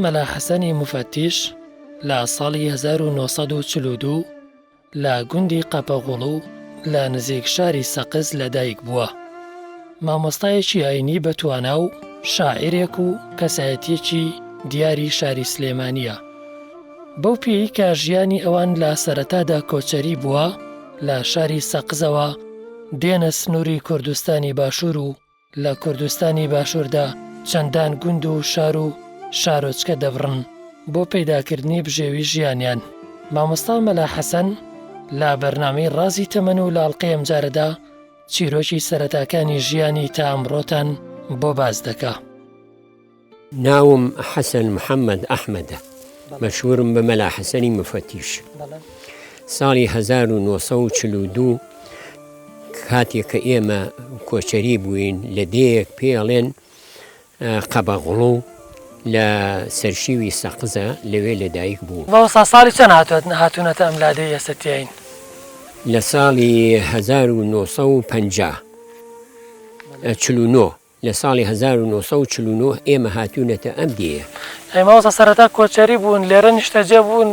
مەلا حەسەنی مفتیش لە ساڵی 1942 لە گوندی قەپەغوڵو لە نزیک شاری سەقز لەدایک بووە. مامۆستایەکی ئاینی بەتوانا و شاعیرێک و کەسایەتیەکی دیاری شاری سلێمانیە. بەو پێی کە ژیانی ئەوان لە سەرەتادا کۆچەری بووە، لە شاری سەقزەوە دێنە سنووری کوردستانی باشوور و لە کوردستانی باشووردا چەندان گوند و شار و شارۆچکە دەبڕن بۆ پەیداکردنی بژێوی ژیانیان. مامۆستا مەلا حەسەن لە بەرنامەی ڕازی تەمەن و لاڵقەی ئەمجارەدا چیرۆکی سەرەتاکانی ژیانی تا ئەمڕۆتان بۆ باز دەکا. ناوم حەسەن محەممەد ئەحمەدە، مەشهورم بە مەلا حەسەنی مفتیش. ساڵی 1942 کاتێک کە ئێمە کۆچەری بووین لە دەیەک پێڵێن قەبەغوڵو لە سەرشیوی سەقزە لەوێ لەدایک بوو. مامۆستا ساڵی چەند هاتوونەتە ئەم لادەی ئێستاین؟ لە ساڵی 1950 لە ساڵی 1949 ئێمە هاتوونەتە ئەم دێە. مامۆستا سەرەتا کۆچەری بوون، لێرە نیشتەجێ بوون،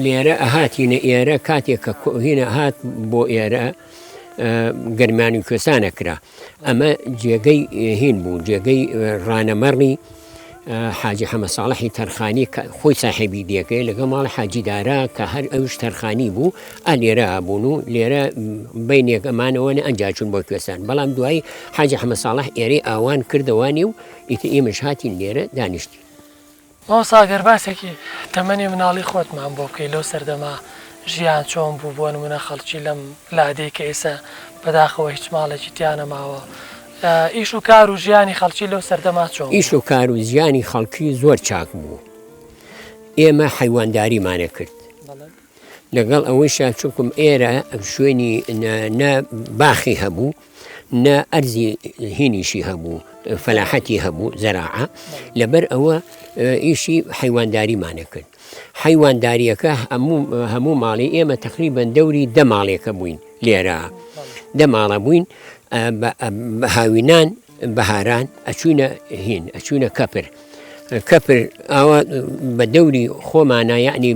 لێرە ئەهاتینە ئێرە کاتێک کە هینە هات بۆ ئێرە گەرمانی کوێستانە کرا. ئەمە جێگەی هین بوو، جێگەی ڕانەمەڕی حاجی حەمە ساڵحی تەرخانی خۆی ساحێبی دێکەی لەگە ماڵ حاجیدارا کە هەر ئەوش تەرخانی بوو لێرە هەبوون و لێرە بینێک ئەمانەوەنە ئەنجاچون بۆ کوێستان. بەڵام دوایی حاجی حەمە ساڵح ئێرەی ئاوان کردەوانی و ئیتر ئێمەش هاتین لێرە دانیشتی. مامۆستا گەرباسێکی تەمەنی مناڵی خۆتمان بۆ بکەی لەو سەردەما ژیان چۆن بوو بۆ نمونە خەڵکی لەم لادەی کە ئێستا بەداخەوە هیچ ماڵێکی تیانە ماوە. ئیش و کار و ژیانی خەڵکی لەو سەردەما چۆن؟ ئیش و کار و ژیانی خەڵکی زۆر چاک بوو. ئێمە حیوانداریمانە کرد. لەگەڵ ئەوەیشا چونکم ئێرە شوێنی نە باخی هەبوو، نە ئەرزی هینیشی هەبوو، فەلاحەتی هەبوو، زەراعە، لەبەر ئەوە ئیشی حیوانداریمانە کرد. حیوانداریەکە هەموو ماڵی ئێمە تقریبەن دەوری 10 ماڵێکە بووین لێرە. 10 ماڵە بووین بە هاوینان بەهاران ئەچوونە هین، ئەچوونە کەپر ئاوا بە دەوری خۆمانە، یعنی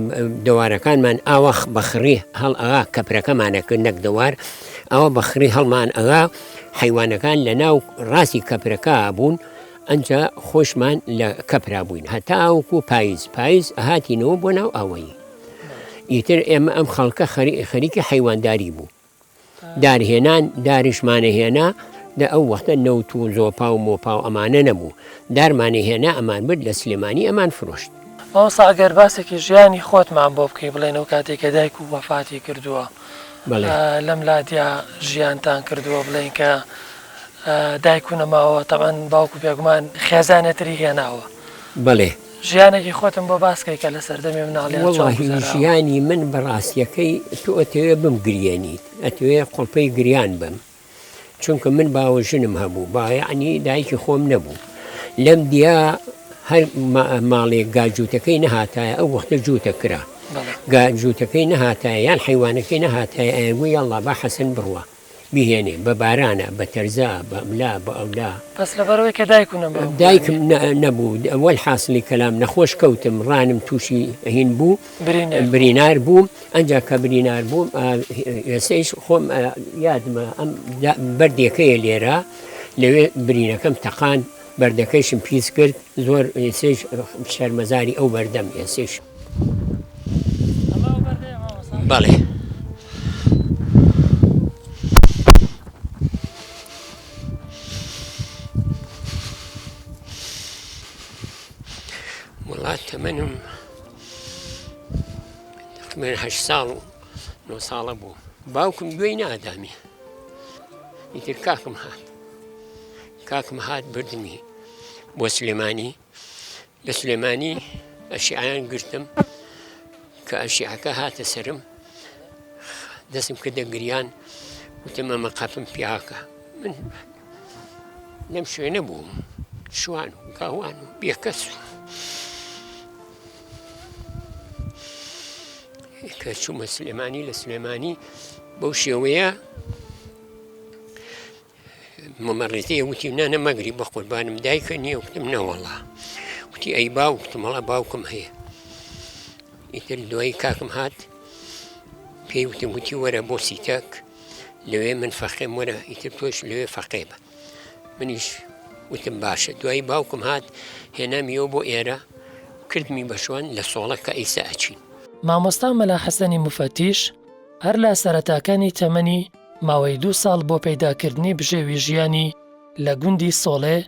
دەوارەکانمان ئاوە بەخڕی هەڵ ئەغا کەپرەکەمانە کرد نەک دەوار، ئەوە بەخڕی هەڵمان ئەغا حیوانەکان لە ناو ڕاستی کەپرەکە بوون، ئەنجا خۆشمان لە کەپرا بووین هەتا ئەوکو پاییز ئەهاتینەوە بۆ ناو ئاوەیی. ئیتر ئێمە ئەم خەڵکە خەریکی حیوانداری بوو. دارهێنان داریشمانەهێنا لە ئەو وەختە نەوت و زۆپا و مۆپا و ئەمانە نەبوو، دارمانەهێنا ئەمان برد لە سلێمانی ئەمان فرۆشت. مامۆستا ئەگەر باسێکی ژیانی خۆتمان بۆ بکەی بڵێنەوە کاتێککە دایک و وەفاتی کردووە لەم لادیا ژیانتان کردووە، بڵێن کە دایک و نەماوە تەمان باوکو پێگومان خێزانێتری هێناوە. بەڵێ ژیانێکی خۆتم بۆ باسکەی کە لە سەردەمی مناڵیان ژیانی من بەڕاستیەکەی تۆ ئەتەوێ بم گریێنیت، ئەتەوێ قوڵپەی گریان بم، چونکە من باوەژنم هەبوو، یعنی دایکی خۆم نەبوو. لەم دیا هەر ماڵێک گاجووتەکەی نەهاتایە، ئەو وەختە جووتە کرا، گاجووتەکەی نەهاتایە یان حیوانەکەی نەهاتایە، ئەگوی ئەڵڵا با حەسەن بڕوە بهێنێ بە بارانە، بە تەرزا، بە ئەملا، بە ئەولا. پس لەبەرەوەی کە دایکم نەبوو، ئەوەل حاصلی کەلام نەخۆش کەوتم، ڕانم تووشی هین بوو، برینار بووم. ئەنجا کە برینار بووم ئێسەیش خۆم یادمە ئەم بەردێکەیە لێرە لەوێ برینەکەم تەقان، بەردەکەیشم پیس کرد، زۆر ئێسەیش شەرمەزاری ئەو بەردەم ئێسەیش. بەڵێ وڵات تەمەنم تقریباً 8 ساڵ و 9 ساڵە بوو. باوکم گوێی نادامی، ئیتر کاکم هات بردمی بۆ سلێمانی. لە سلێمانی ئەشیعیان گرتم کە ئەشیعەکە هاتە سرم، دەستم کردە گریان، وتم ئەمە قەپم پیاکە. من لەم شوێنە بووم، شوان و گاوان و بێکەس کە چوومە سلێمانی. لە سلێمانی بەو شێوەیە مەمەڕێتەیە وتی نانە مەگری بە قوربانم دایکە نییە، وتم نەوەڵا، وتی ئەی باوکتم هەڵە باوکم هەیە ئیتر دوایی کاکم هات پێی وتم وتی وەرە بۆ سیتەک لەوێ من فەقێم وەرە ئیتر تۆش لەوێ فەقێ بە منیش وتم باشە دوایی باوکم هات هێنامیەوە بۆ ئێرە کردمی بەشوان لە سۆڵە کە ئەیسا ئەچین مامۆستا مەلا حەسەنی موفەتیش هەر لە سەرەتاکانی تەمەنی ماوەی 2 ساڵ بۆ پەیداکردنی بژێوی ژیانی لە گوندی سۆڵێ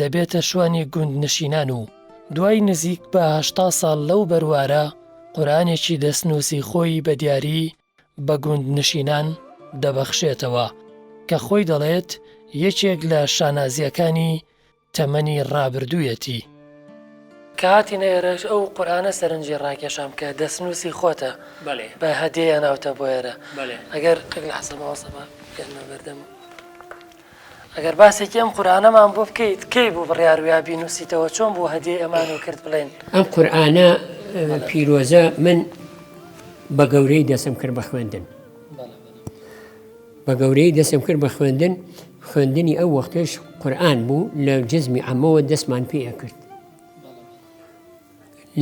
دەبێتە شوانی گوندنشینان و دوای نزیک بە 80 ساڵ لەو بەروارە قورئانێکی دەستنووسی خۆی بە دیاری بە گوندنشینان دەبەخشێتەوە کە خۆی دەڵێت یەکێک لە شانازیەکانی تەمەنی ڕابردوویەتی. کاتی نێرەش ئەو قورئانە سەرنجی ڕاکێشام کە دەستنووسی خۆتە بە هەدیە ناوتە بۆ ئێرە ئەگەر لە حەسەبەوەسەبە بەردەم ئەگەر باسێکی ئەم قورئانەمان بۆ بکەیت کەی بوو بڕیارویا بینووسیتەوە چۆن بوو هەدیە ئەمان و کرد بڵێن ئەم قورئانە پیرۆزە من بە گەورەی دەسم کرد بە خوێندن بە گەورەی دەسم کرد بە خوێندنی ئەو وەختش قورئان بوو لە جزمی عەمەوە دەستمان پێ ئەکرد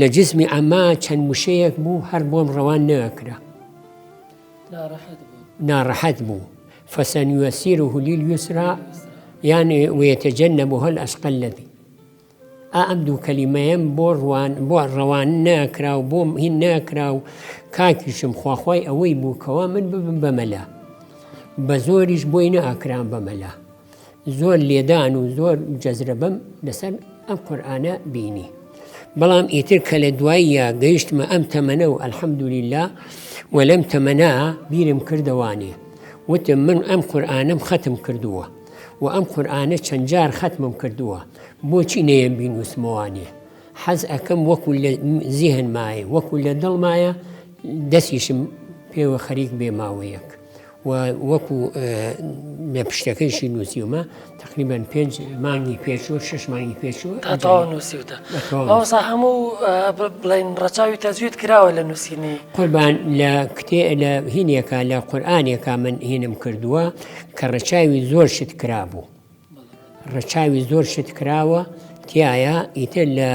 لە جزمی عەمە چەند وشەیەک بوو هەر بۆم ڕەوان نەئەکرا ناڕەحەت بوو فەسەنوەسیرهو لیلیسرا یعنی وەیەتەجەنەبوها الأشقى الذی ئەم دوو کەلیمەیەم بۆ ڕەوان نەکرا و بۆم هین نەکرا و کاکیشم خواخوای ئەوەی بوو کەوا من ببم بەمەلا بە زۆریش بۆی نەئەکرام بەمەلا زۆر لێدان و زۆر جەزرە بەم لەسەر ئەم قورئانە بینی بەڵام ئیتر کە لە دواییە گەیشتمە ئەم تەمەنە و ئەلحەمدولیلا و لەم تەمەنە بیرم کردەوانێ وتم من ئەم قورئانەم ختم کردووە و ئەم قورئانە چەند جار ختمم کردووە بۆچی نەیە بینووسمەوانێ حەز ئەکەم وەکو لە زیهن مایە وەکو لە دڵمایە دەستیشم پێوە خەریک بێ ماوەیەک و وەکو لە پشتەکەیشی نووسیومە تقریباً 5 مانگی پێچوە 6 مانگی پێچوە تاوا نووسیوتە ئەوسا هەموو بڵێن ڕەچاوی تەجوید کراوە لە نووسینی قوربان لە هینێکە لە قورئانێکە من هینم کردووە کە ڕەچاوی زۆر شت کرابوو ڕەچاوی زۆر شت کراوە تایە ئیتر لە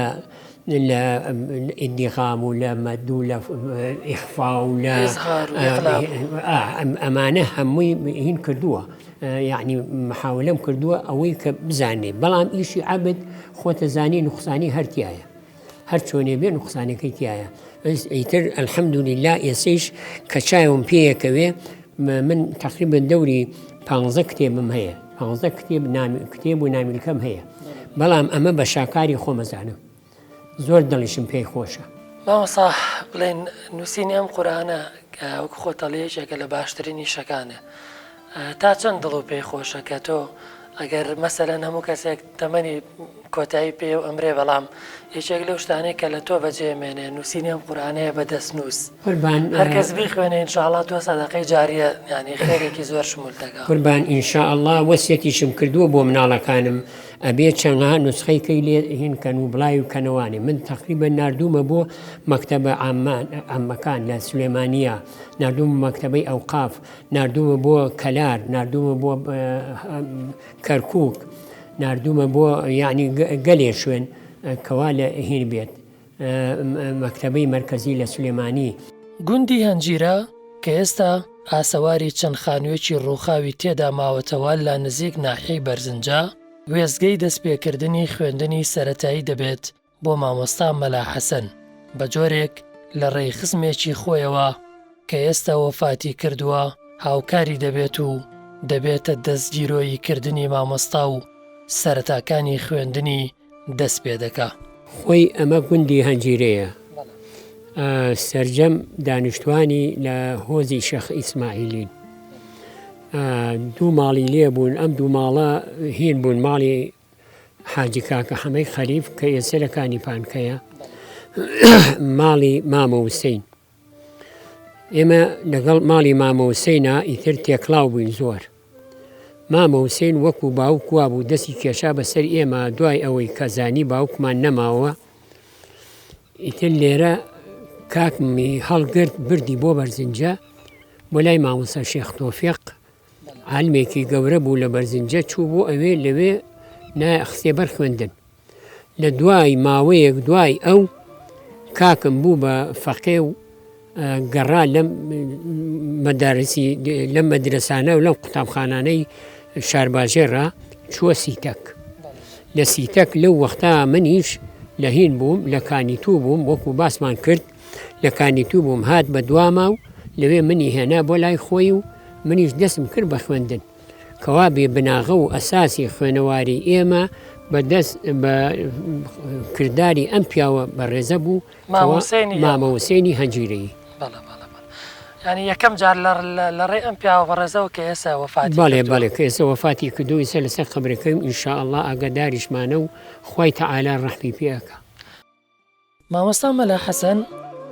ئیدغام و لە مەد و لە ئیخفا و لە ئەمانە هەمووی هین کردووە یعنی محاولەم کردووە ئەوەی کە بزانێ بەڵام ئیشی عەبد خۆتە زانی نوقسانی هەر تایە هەر چۆنێ بێ نوقسانەکەی تایە ئیتر ئەلحەمدولیلا ئێسەیش کە چاوم پێیەکەوێ من تقریبا دەوری 15 کتێبم هەیە 15 کتێب و نامیلکەم هەیە بەڵام ئەمە بە شاکاری خۆمەزانم زۆر دڵیشم پێی خۆشە مامۆستا بڵێن نووسینی ئەم قورئانە وەکو خۆتەڵەیەکێکە لە باشترینی شەکانە تا چەند دڵ و پێی خۆشە کە تۆ ئەگەر مەسەلەن هەموو کەسێک تەمەنی کۆتایی پێ و ئەمرێ بەڵام یەکێک لەو شتانەیە کە لە تۆ بەجێمێنێ نووسینی ئەم قورئانەیە بە دەستنووس هەر کەس بیخوێنێ ئینشاءڵڵا تۆ سەدەقەی جاریە یعنی خێرێکی زۆر شمول دەگا قوربان ئینشاءڵڵا وەسیەتیشم کردووە بۆ مناڵەکانم ئەبێ چەندها نوسخەیکەی لێ هینکەن و بڵای و کەنەوانێ من تقریبا ناردوومە بۆ مەکتەبە عامەکان لە سولێمانیە ناردوومە مەکتەبەی ئەوقاف ناردوومە بۆ کەلار ناردوومە بۆ کەرکووک ناردوومە بۆ یعنی گەلێ شوێن کەوا لە هین بێت مەکتەبەی مەرکەزی لە سولێمانی گوندی هەنجیرە کە ئێستا ئاسەواری چەند خانوویەکی ڕووخاوی تێدا ماوەتەوە لە نزیک ناحیەی بەرزنجە وێزگەی دەستپێکردنی خوێندنی سەرەتایی دەبێت بۆ مامۆستا مەلا حەسەن بە جۆرێک لە ڕێیخزمێکی خۆیەوە کە ئێستا وەفاتی کردووە هاوکاری دەبێت و دەبێتە دەستگیرۆیی کردنی مامۆستا و سەرەتاکانی خوێندنی دەست پێ دەکا خۆی ئەمە گوندی هەنجیرەیە سەرجەم دانیشتوانی لە هۆزی شەخ ئیسماعیلین دوو ماڵی لێ بوون ئەم دوو ماڵە هین بوون ماڵی حاجی کاکە حەمەی خەریف کە ئێسەرەکانی پانکەیە ماڵی مامە حوسەین ئێمە لەگەڵ ماڵی مامە حوسەینە ئیتر تێکڵاو بووین زۆر مامە حوسەین وەکو باوکوا بوو دەستی کێشا بەسەر ئێمە دوای ئەوەی کەزانی باوکمان نەماوە ئیتر لێرە کاکمی هەڵگرت بردی بۆ بەرزنجە بۆ لای مامۆستا شێخ تۆفیق عالمێکی گەورە بوو لە بەرزنجە چوو بۆ ئەوێ لەوێ ناخستێ بەر خوێندن لە دوای ماوەیەک دوای ئەو کاکم بوو بە فەقێ و گەڕا لەم مەدرسانە و لەم قوتابخانانەی شارباژێڕە چووە سیتەک. لە سیتەک لەو وەختا منیش لە هین بووم لە کانیتوو بووم وەکو باسمان کرد لە کانیتوو بووم هات بە دواماو لەوێ منی هێنا بۆ لای خۆی و منیش دەستم کرد بە خوێندن کەوا بێ بناغە و ئەساسی خوێنەواری ئێمە بەدەست بە کردداری ئەم پیاوە بەڕێزە بوو مامە حوسێنی هەنجیرەیی. ینی یەکەم جار لە ڕێ ئەم پیاوە بەڕێزەوە کە ئێستا وەفاتی بەڵێ کە ئێستا وەفاتی کردووی سەر لەسەر قەبرەکەیم ئینشاءالله ئاگاداریشمانە و خوای تەعالا ڕەحمی پێەکە. مامۆستا مەلا حەسەن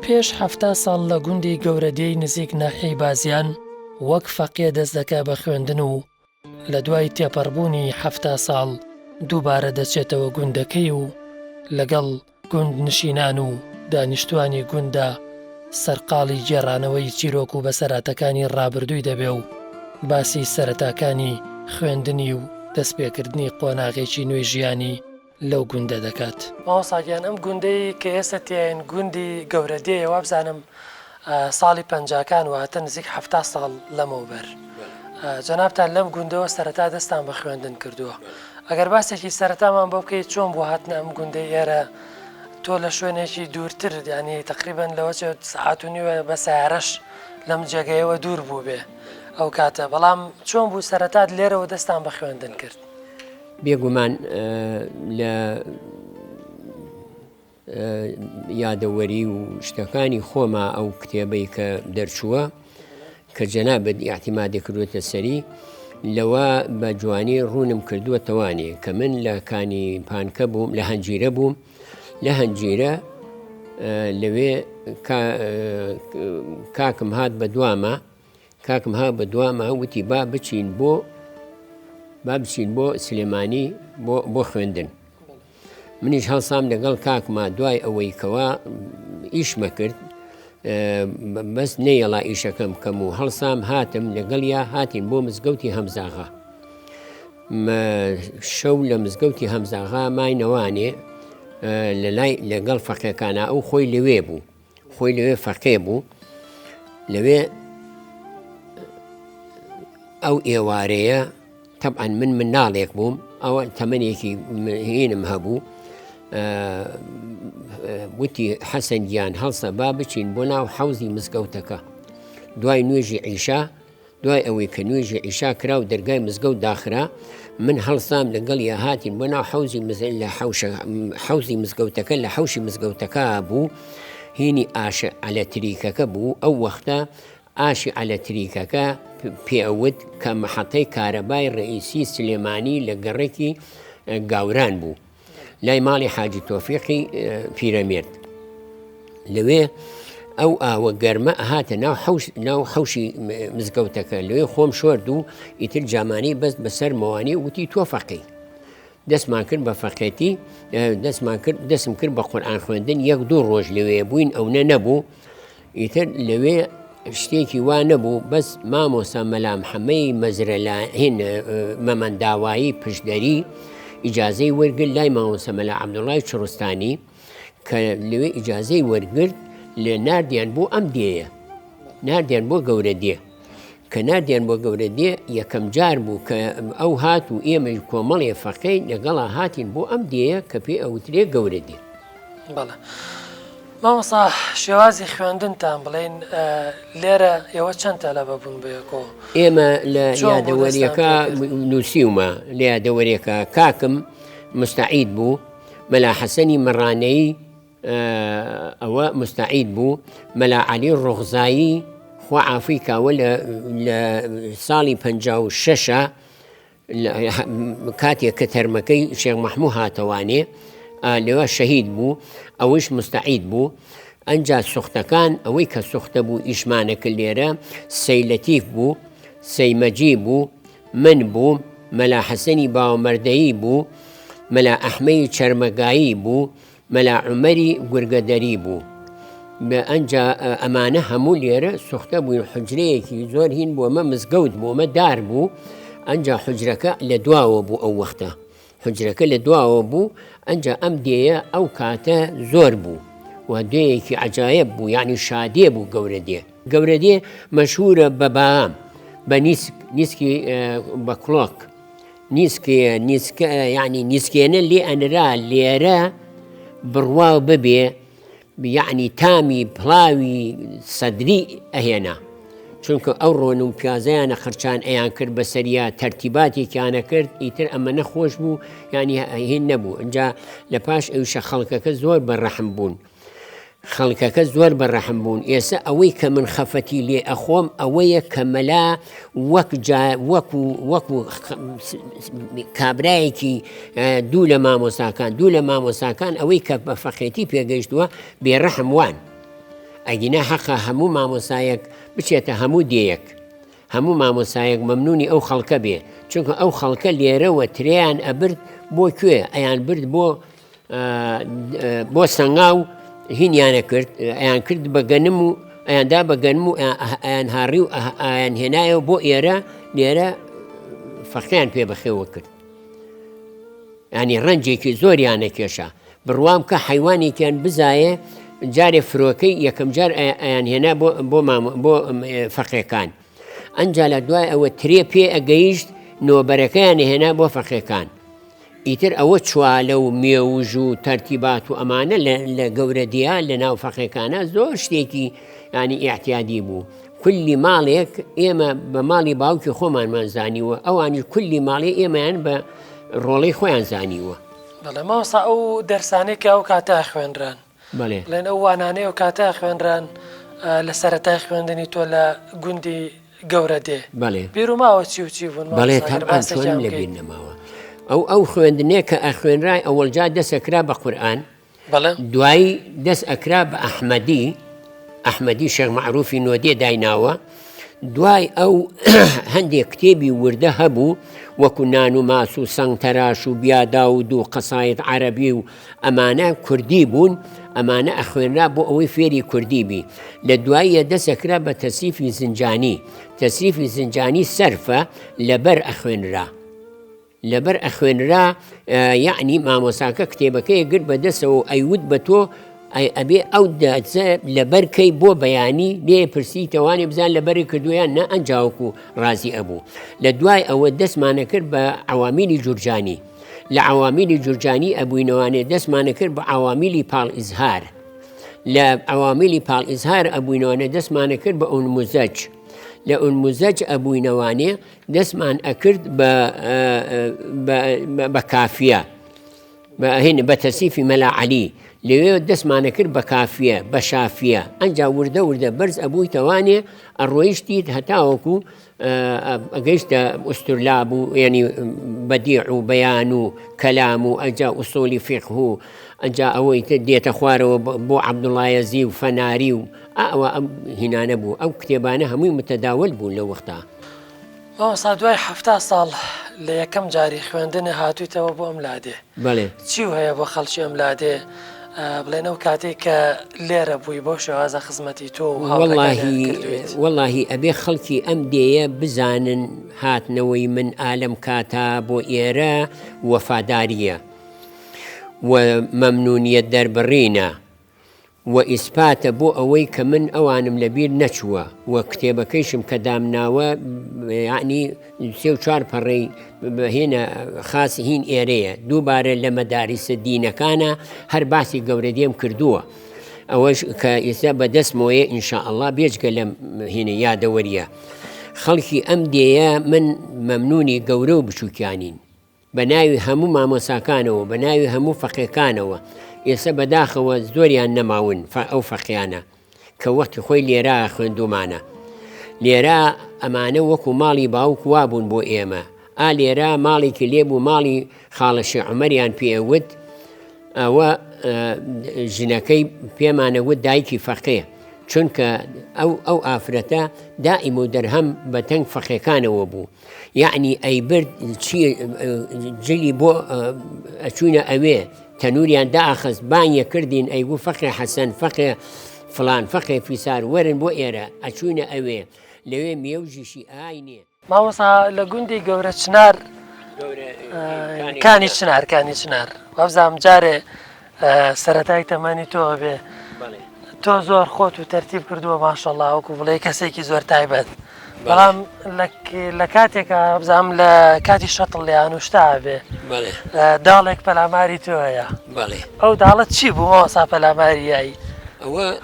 پێش 70 ساڵ لە گوندی گەورەدێی نزیک ناحیەی بازیان وەک فەقێ دەست دەکا بە خوێندن و لە دوای تێپەڕبوونی 70 ساڵ دووبارە دەچێتەوە گوندەکەی و لەگەڵ گوند نشینان و دانیشتوانی گوندا سەرقاڵی جێڕانەوەی چیرۆک و بەسەراتەکانی ڕابردووی دەبێ و باسی سەرەتاکانی خوێندنی و دەستپێکردنی قۆناغێکی نوێی ژیانی لەو گوندە دەکات. ماوەساگیان ئەم گوندەی کە ئێستا تێن گوندی گەورەدێیەوە بزانم ساڵی پەنجاکان واتە نزیک 70 ساڵ لەمەوبەر. جەنابتان لەم گوندەوە سەرەتا دەستان بە خوێندن کردووە. ئەگەر باسێکی سەرەتامان بۆ بکەیت چۆن بۆ هاتنە ئەم گوندەی ئێرە تۆ لە شوێنێکی دوورتر ینی تقریبان لەوە سعات و نیوە بە سیارەش لەم جێگەیەوە دوور بوو بێ ئەو کاتە بەڵام چۆن بوو سەرەتات لێرەوە دەستان بە خوێندن کرد؟ بێگومان لە یادەوەری و شتەکانی خۆما ئەو کتێبەی کە دەرچووە کە جەنابەت ئیعتیمادی کردوێتە سەری لەوە بە جوانی ڕوونم کردووە تەوانێ کە من لە کانی پانکە بووم لە هەنجیرە بووم لە هەنجیرە لەوێ کاکم هات بە دوامە وتی با بچین بۆ سلێمانی بۆ خوێندن. منیش هەڵسام لەگەڵ کاکما دوای ئەوەی کەوا ئیشمە کرد بەس نەیەڵا ئیشەکەم کەم و هەڵسام هاتم لەگەڵ یا هاتین بۆ مزگەوتی هەمزاغا. شەو لە مزگەوتی هەمزاغا ماینەوانێ لەگەڵ فەقێکانە ئەو خۆی لەوێ فەقێ بوو لەوێ ئەو ئێوارەیە تەبعەن من ناڵێک بووم ئەوە تەمەنێکی هێنم هەبوو وتی حەسەن گیان هەڵسە با بچین بۆ ناو حەوزی مزگەوتەکە دوای نوێژی عیشا دوای ئەوەی کە نوێژی عیشا کرا و دەرگای مزگەوت داخرا من هەڵسام لەگەڵ یا هاتین بۆ ناو حەوزی مزگەوتەکە لە حەوشی مزگەوتەکە بوو هینی ئاشە ئەلەتریکەکە بوو ئەو وەختە ئاشی ئەلەتریکەکە پێوت کە مەحەتەی کارەبای ڕئیسی سلێمانی لە گەڕێکی گاوران بوو لای ماڵی حاجی تۆفیقی پیرەمێرد لەوێ ئەو ئاوە گەرمە هاتە ناو حەوشی مزگەوتەکە لەوێ خۆم شۆرد و ئیتر جامانی بەست بەسەر مەوانی وتی تۆ فەقی دەستمان کرد بە فەقێتی دەستم کرد بە قورئان خوێندن 1-2 ڕۆژ لەوێ بووین ئەوە نەبوو ئیتر لەوێ شتێکی وا نەبوو بەس مامۆستا مەلا محەممەی مەزرەلاهین مەمەنداوایی پشدەری ئیجازەی وەرگرت لای مامۆستا مەلا عەبدوڵڵای چڕستانی کە لەوێ ئیجازەی وەرگرت لە ناردیان بۆ ئەم دێیە ناردیان بۆ گەورەدێ کە ناردیان بۆ گەورەدێ یەکەم جار بوو کە ئەو هات و ئێمە کۆمەڵێ فەقەی لەگەڵا هاتین بۆ ئەم دێیە کە پێ ئەوترێ گەورەدێ. بەڵێ مامۆستا شێوازی خوێندنتان بڵێن لێرە ئێوە چەند تەلەبە بوون بەیەکەوە؟ ئێمە لە یادەوەریەکە نووسیومە لە یادەوەریەکە کاکم مستعید بوو مەلا حەسەنی مەڕانەیی ئەوە مستعید بوو مەلا عەلی ڕۆغزایی خوا عافی کاوە لە ساڵی 56 کاتێک کە تەرمەکەی شێخ مەحموود هاتەوانێ لەوە شەهید بوو ئەوش مستعید بوو ئەنجا سوختەکان ئەوەی کە سوختە بوو ئیشمانەکە لێرە سەیلەتیف بوو سەیمەجی بوو من بوو مەلا حەسەنی باوەمەردەیی بوو مەلا ئەحمەی چەرمەگایی بوو مەلا عومەری گورگەدەری بوو بە ئەنجا ئەمانە هەموو لێرە سوختە بووین حجرەیەکی زۆر هین بوو ئەمە مزگەوت بوو ئەمە دار بوو ئەنجا حجرەکە لە دواوە بوو ئەو وەختە حجرەکە لە دواوە بوو ئەنجا ئەم دێیە ئەو کاتە زۆر بوو و دێیەکی عجایب بوو یعنی شادێ بوو گەورە دێ مەشهورە بە بام بە نیسکی بە کڵۆک یعنی نیسکێنە لێ ئەنرا لێرە بڕواو ببێ یعنی تامی پڵاوی سەدری ئەهێنا چونکە ئەو ڕۆن و پیازەیانە خرچان ئەیان کرد بە سەریا تەرتیباتێکیانە کرد ئیتر ئەمە نەخۆش بوو ینی هین نەبوو ئەجا لە پاش ئەوشە خەڵکەکە زۆر بەڕەحم بوون ئێستا ئەوەی کە من خەفەتی لێ ئەخۆم ئەوەیە کە مەلا وەکو کابرایەکی دوو لە مامۆساکان ئەوەی کە بە فەقێتی پێگەیشتووە بێڕەحم وان ئەگینا حەقا هەموو مامۆسایەک بچێتە هەموو دێیەک هەموو مامۆسایەک مەمنونی ئەو خەڵکە بێ چونکە ئەو خەڵکە لێرەوە تریان ئەبرد بۆ کوێ ئەیان برد بۆ سەنگاو هینیانە کرد ئەیان کرد بەگەنم و ئەیاندا بەگەنم و ئەیان هاڕی و ئایان هێنایەوە بۆ ئێرە لێرە فەقیان پێ بەخێوە کرد ینی ڕەنجێکی زۆریانە کێشە بڕوام کە حیوانێکیان بزایە جارێ فرۆکەی یەکەم جار ئەیان هێنا بۆ فەقیەکان ئەنجا لە دوای ئەوە ترێ پێ ئەگەیشت نۆبەرەکەیان هێنا بۆ فەقیەکان ئیتر ئەوە چوالە و مێوژ و تەرتیبات و ئەمانە لە گەورەدیان لە ناو فەقیەکانە زۆر شتێکی ینی ئیحتیادی بوو کولی ماڵێک ئێمە بە ماڵی باوکی خۆمانمان زانیوە ئەوانی کولی ماڵێ ئێمەیان بە ڕۆڵەی خۆیان زانیوە بەڵێ ماوەسا ئەو دەرسانێکە ئەو کاتە خوێنران لەن ئەو وانانەی و کاتە خوێنران لە سەرەتای خوێندنی تۆ لە گوندی گەورە دێ بیرروماوە چی بوون بەڵێ چۆن لە بیر نەماوە ئەو خوێندنێ کە ئەخوێنرای ئەوەلجا دەست ئەکرا بە قورئان دوایی دەست ئەکرا بە ئەحمەدی شێخ مەعروفی نۆدێ دایناوە دوای ئەو هەندێک کتێبی وردە هەبوو وەکو نان و ماس و سەنگ تەراش و بیاداود و قەساید عەرەبی و ئەمانە کوردی بوون ئەمانە ئەخوێنرا بۆ ئەوەی فێری کوردی بی لە دواییە دەسەکرا بە تەسریفی زنجانی سەرفە لەبەر ئەخوێنرا یعنی مامۆساکە کتێبەکەی گرت بە دەسەوە ئەیود بە تۆ ئەبێ ئەو لەبەرکەی بۆ بەیانی لێ پرسی تەوانی بزان لەبەری کردویان نە ئەنجاوکو ڕازی ئەبوو لە دوای ئەوە دەستمانە کرد بە عەوامیلی جورجانی لە عەوامیلی جورجانی ئەبووینەوانێ دەستمانە کرد بە عەوامیلی پاڵئیزهار لە عەوامیلی پاڵئیزهار ئەبووینەوانێ دەستمانە کرد بە ئونموزەج لە ئونموزەج ئەبووینەوانێ دەستمان ئەکرد بە کافیە بە تەسیفی مەلا عەلی لەوێ دەستمانە کرد بە کافیە بە شافیە ئەنجا وردە بەرز ئەبووی تەوانێ ئەڕۆیشتیت هەتاوەکو ئەگەیشتە ئوستورلاب و ینی بەدیع و بەیان و کەلام و ئەنجا ئوسولی فیقه و ئەنجا ئەوەی دێتە خوارەوە بۆ عەبدوڵایەزی و فەناری و ئەوە ئەم هینانە بوو ئەو کتێبانە هەمووی متەداول بوون لە وەختا مامۆستا دوای 70 ساڵ لە یەکەم جاری خوێندنە هاتوویتەوە بۆ ئەم لادێ چی هەیە بۆ خەڵکی ئەم لادێ بڵێن ئەو کاتێک کە لێرە بووی بۆ شێوازە خزمەتی تۆ وەڵاهی ئەبێ خەڵکی ئەم دێیە بزانن هاتنەوەی من ئالەم کاتا بۆ ئێرە وەفاداریە و مەمنونیەت دەربڕینە و ئیسپاتە بۆ ئەوەی کە من ئەوانم لەبیر نەچووە و کتێبەکەیشم کە دامناوە یعنی 3-4 پەڕەی هێنە خاسی هین ئێرەیە دووبارە لە مەداریسە دینەکانە هەر باسی گەورە دێم کردووە ئەوەش کە ئێستا بەدەستمەوەیە ئینشاءالله بێجگە لە هینە یادەوەریە خەڵکی ئەم دێیە من مەمنونی گەورە و بچووکیانین بە ناوی هەموو مامۆساکانەوە بە ناوی هەموو فەقیەکانەوە ئێستا بەداخەوە زۆریان نەماون ئەو فەقیانە کە وەختی خۆی لێرا خوێندومانە لێرا ئەمانە وەکو ماڵی باوک وابوون بۆ ئێمە لێرا ماڵێکی لێبوو ماڵی خاڵە شێخ عومەریان پێوت ئەوە ژنەکەی پێمانەوت دایکی فەقێ چونکە ئەو ئافرەتە دائیم و دەرهەم بە تەنگ فەقیەکانەوە بوو یعنی ئەیبرد جلی بۆ ئەچوونە ئەوێ تەنوریان داخست بانیە کردین ئەیگو فەقێ حەسەن فەقێ فلان فەقێ فیسار وەرن بۆ ئێرە ئەچوونە ئەوێ لەوێ مێوژیشی ئاینێ مامۆستا لە گوندی گەورە چنار کانی چنار وابزانم جارێ سەرەتای تەمەنی تۆ بێ تۆ زۆر خۆت و تەرتیب کردووە ماشەڵڵا وەکو بڵێ کەسێکی زۆر تایبەت بەڵام لە کاتێکە بزانم لە کاتی شەتڵ لیان وشتا بێ داڵێک پەلاماری تۆ هەیە ئەو داڵت چی بوو مەوەسا پەلاماریایی